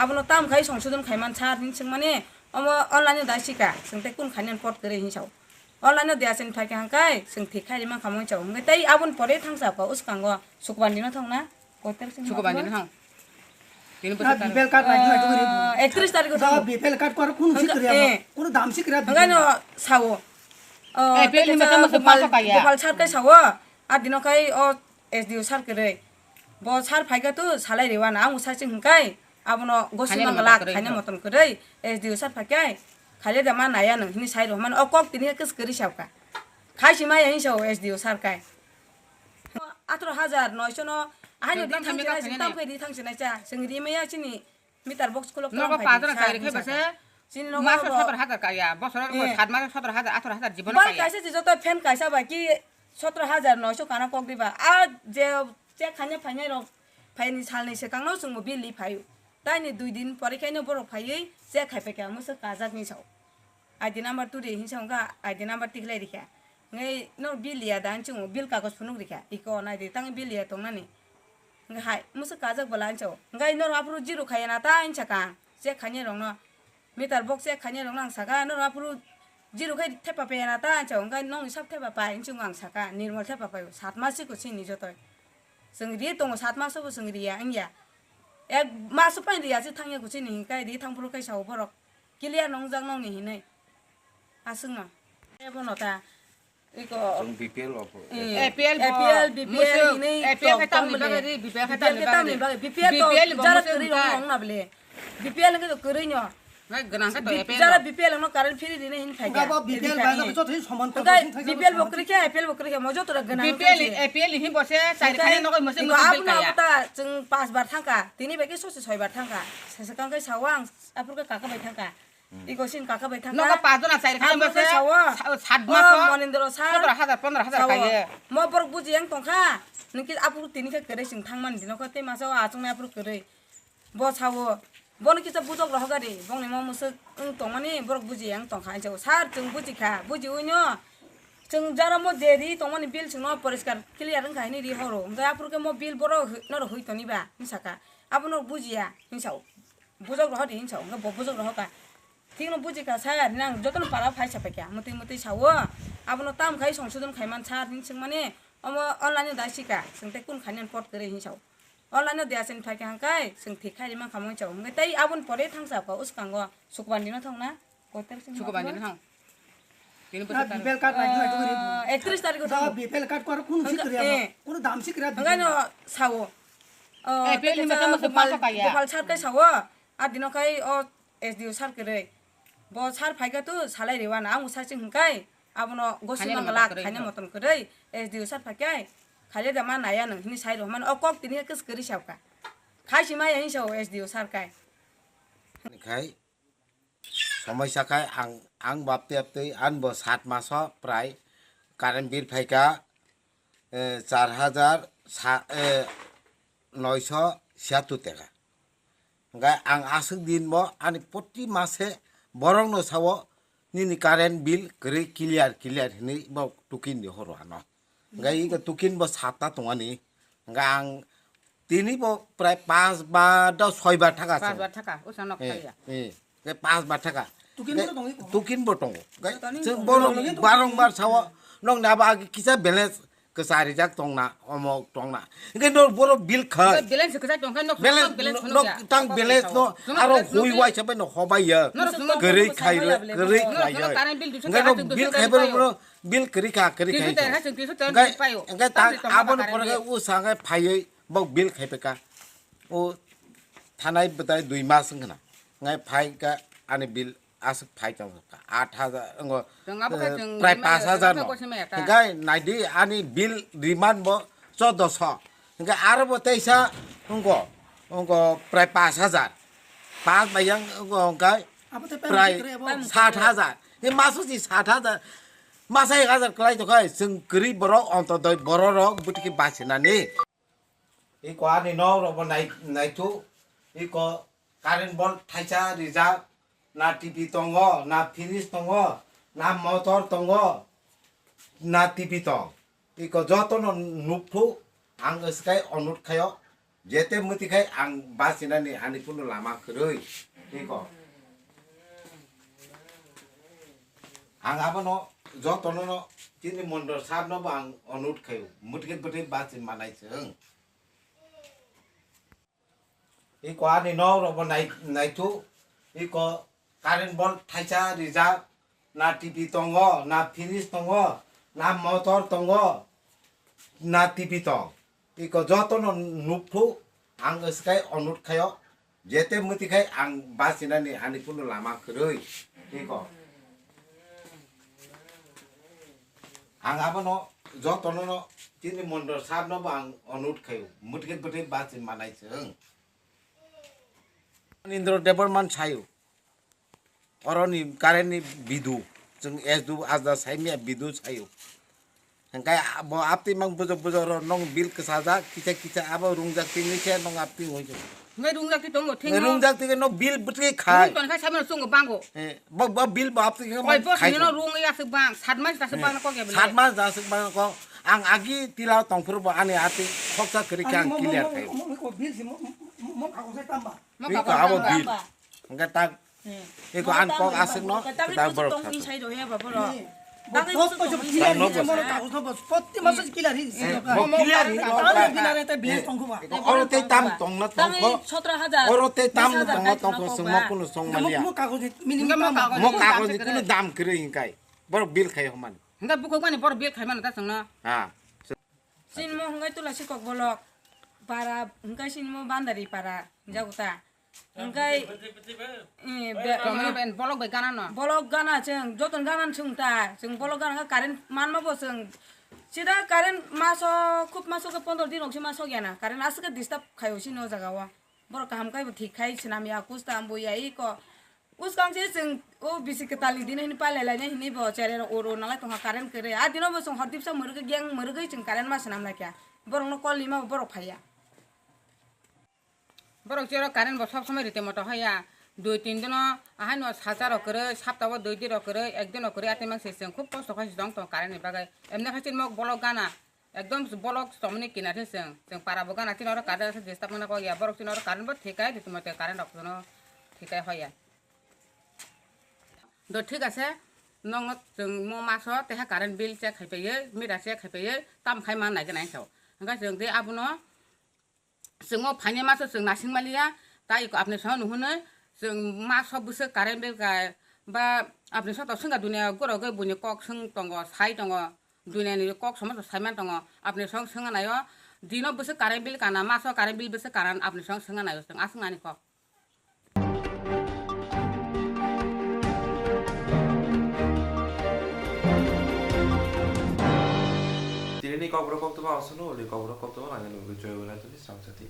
apuno tam khai songsudon khai man sa hin sing mane omo online da sika sing te kun khanen pot kere hinsaw online dia sen phai ka kai sing thi khai ma khamoi chaw ngai tai abun pore thangsa ko uskango sukban dino thongna koter sing सुको बांधने हां तीन BPL card na jo gari 31 तारिख को BPL card को कुन सिक्रिया कुन दाम सिक्रिया ngano sawo APL ni masa masa paso kaya gopal sar kai sawo a dino kai o SDO sar kere bo sar phaiga tu salai rewa na ang usai sing kai abono gosi mangala khane moton kere SDO sar phakai khale da ma naya no hini sai ro man o kok tini kes keri sabka khaisi ma yin sawo SDO sar kai 18900 no 아니 니 탕지나 땀 페디 탕지나 자 생리메야 지니 미터 복스 클럽 नको पाजोना side खे बसे जिनो मास 17000 काया बसर 7 मास 17000 18000 जीवन बाल कैसे जतो फैन कैसा बाकी 17900 काना कोक दिबा आ जे खाने फाइने रो फाइनि सालनि से कांनो जों बिलि फायु ताइनि 2 दिन परिखायनो बर फायै जे खाइपे क्या मस काजाकनि साव आइडि नम्बर 2 रे हिंसांगा आइडि नम्बर 3 खलै रिखा नै नो बिलिया दान जों बिल कागज फुनुक रिखा इको नाइदि तां बिलिया तंनानि ngai musa kajak balancho ngai no apru jiru khayana ta inchaka se khanye rongno meter box se khanye rong nang saka no apru jiru khai thepa pe na ta ancho ngai nong sab thepa pa inchung ang saka nirmal thepa pa 7 masi ko chini jotoy sengri tong 7 maso bo sengri ya angya ek maso pa ri ya ji thangye ko chini kai ri thangpuru kai saw borok clear nong jang nong ni hinai asungna e bonota iko BPL of APL ini APL ka tam niba रे BPL ka tam niba BPL jara keri rong na bele BPL ke to keri nyo गनां का तो APL jara BPL no current free dine hin khai ga BPL ba ga to thai saman to BPL bokri ke APL bokri ke mojo to gana APL hin bose side खाने नको मसे ko apna ata jeng 5 bar thangka tini bagi sose 6 bar thangka sesekang kai sawang apur ke kakak bai thangka iko sin kakak bai thangka नको पाजोना side खाने मसे 7 मास monindro sa 15000 kaye mo borok buji yang tongkha niki apur tini ke kere sing thangman dino ko te masaw achung apur kere bo chawo bon kita bujok roh gari bong ni mo musu tongmani borok buji yang tongkha jaw sar jeng buji kha buji uino jeng jara mo jeri tongmani bil sing no poriskar clear ang khai ni ri horo ga apur ke mo bil boro no ro hoi toni ba nisaka apuno bujiya hinsaw bujok roh di hinsaw ga bo bujok roh ka tingno buji ka sa nang joton para phai sa pekya muti muti sawo apuno tam khai songsudon khai man sa hin sing mane omo online da sika sing te kun khanen pot kere hinsaw online dia sen phai ka kai sing thi khai ma khamoi chaw ngai tai abun pore thangsa ko uskango sukban dino thongna koter sing सुको बांधने हां तीन BPL card na jo gari 31 तारिख को BPL card को कुन सिक्रिया कुन दाम सिक्रिया ngai no sawo APL ni masa masa paso kaya gopal sar kai sawo a dino kai o SDO sar kere bo sar phaiga tu salai rewa na ang usai sing kai abono gosi mangala khane moton kere SDO sar phakai khale da ma naya no hini sai ro man o kok tini kes keri sabka khaisi ma yin saw SDO sar kai khai समस्या खाय आं बापते आपते आन बो 7 मास प्राय current bill फाइका 4976 টাকা गाय आं आसुक दिन बो आनि प्रति मासे बरं नो सावो निनि कारेन्ट बिल करे क्लियर हिनि बो टुकिन दि हरो हानो गाय इ टुकिन बो 7 ता तंगानि गाय आं তিনি প্রায় 5 বার 6 বার থাকা 5 বার থাকা ওসান নখালিয়া 5 বার থাকা tukin botong gai sing borong barong sawo nong na ba kisa balance kesari jak tong na omok tong na ngai no boro bil khai balance kesari tong kan balance no tang balance no aro hui wai sabai no hobai ya geri khai ya ngai no bil khai boro bil keri khai ngai ta abon por ga u sangai phai bok bil khai pe ka o thanai betai 2 mas ngna ngai phai ka ani bil asuk phai chong 8,000 প্রায় 5,000 গাই নাইদি আনি বিল remand ব 1400 গাই আর ব তেইসা অঙ্ক প্রায় 5,000 5 বাইয়াং গাই প্রায় 60,000 এই মাসুজি 60,000 মাসা 1,000 ক্লাই তো গাই जों গরিব বড় অন্তদয় বড় রক বুটিকি বাসিনানি এই কোয়ানি ন রব নাইতু এই ক কারেন্ট বল থাইসা reserve na TV tongo na finish tongo na motor tongo na TV tong iko joto no nuphu ang skai onut khayo jete muti khai ang basina ni ani punu lama kroi iko ang abono joto no tini mondor sab no bang onut khayo muti bete basin manai seung iko ani no ro nai tu iko current বল থাইসা reserve না TV তঙ্গ না finish তঙ্গ না motor তঙ্গ না TV তং ইক যতন নুফু আং স্কাই অনুট খায় যেতে মুতি খাই আং বাসিনানি আনি পুনো লামা খরই ইক আং আবনো যতন তিনি মন্ডর সাবনব আং অনুট খায় মুতিকে বতে বাসিন মানাইছং Indra Debbarma ছায়ু Oroni kareni bidu, jeng esdu azda saimia bidu sayu. Hengkai abo apti mang bojo nong bil kesaja kita abo rungjak tingi ke nong apti ngojo. Ngai rungjak ti tongo thing. Ngai rungjak ti no bil butki khai. Ton khai samna sungo bango. Ba bil ba apti ke khai. Oi bo no rung ya se bang, 7 mas ta se bang ko ge bele. 7 mas da se bang ko ang agi tilaw tongpur bo ani ati khoksa kri kang clear khai. Ko bil si mo ka ko se tamba. Mo ka abo bil. Hengkai tak iko an ko asing no kita borok tong sai do he ba boro Dagay gusto ko clear ni mo ka ko ba potti mas clear hi clear hi ta bilar ta bil tong ko ba oro te tam tong na tong ko 17,000 oro te tam tong na tong ko sung kuno song malia mo ka ko minimum mo ka ko kuno dam kre hinkai bor bil khai homan nga buko mani bor bil khai man ta song na ha sin mo ngai tu la si Kokborok para ngai sin mo bandari para jaguta ngai bolok bai gana no bolok gana cheng joton gana chungta cheng bolok gana current manma bo cheng sida current maso খুব maso ke 15 din okse maso gena current aske disturb khayo sino jaga wa bor kaham kai thik khai sinam ya kusta ambo ya i ko uskang se cheng o bisi ke tali din ni pale lai ni bo chere oro nalai to current kere a dino bo song hardip sa murge gyang murge cheng current ma sinam la kya bor no kol lima bor phaya borok chero current bo sob সময় rite moto haya 2-3 दिन आहाय न साजार करे सप्ताह 2 दिन करे एक दिन करे आते मांग सेसें खूब कष्ट खासि दं तो कारेन्ट बागाय एमने खासि मग ब्लक गाना एकदम ब्लक समनि किनाथे जों पारा बगाना तिन और कादा से देस्ता मना को या बरक तिन और कारेन्ट बो ठेकाय दित मते कारेन्ट अपनो ठेकाय हया द ठीक আছে नंग जों म मासो तेहा कारेन्ट बिल से खाइफैयो मिरा से खाइफैयो ताम खाइ मा नाय गनाय साव हंगा जों दे आबनो जों फाइने मासो जों नासिं मालिया ता इको आपने स नुहुने जों मा सब बुसे कारेन्ट बिल गाय बा आपने स त संगा दुनिया गरो गय बुनि कक सं दंग साइ दंग दुनिया नि कक सम साइमान दंग आपने सं संगा नायो दिनो बुसे कारेन्ट बिल काना मासो कारेन्ट बिल बुसे कारान आपने सं संगा नायो जों आसंगानि कक Ini Kokborok Koktwma asunu, di Kokborok Koktwma nanya nunggu Swrangchati.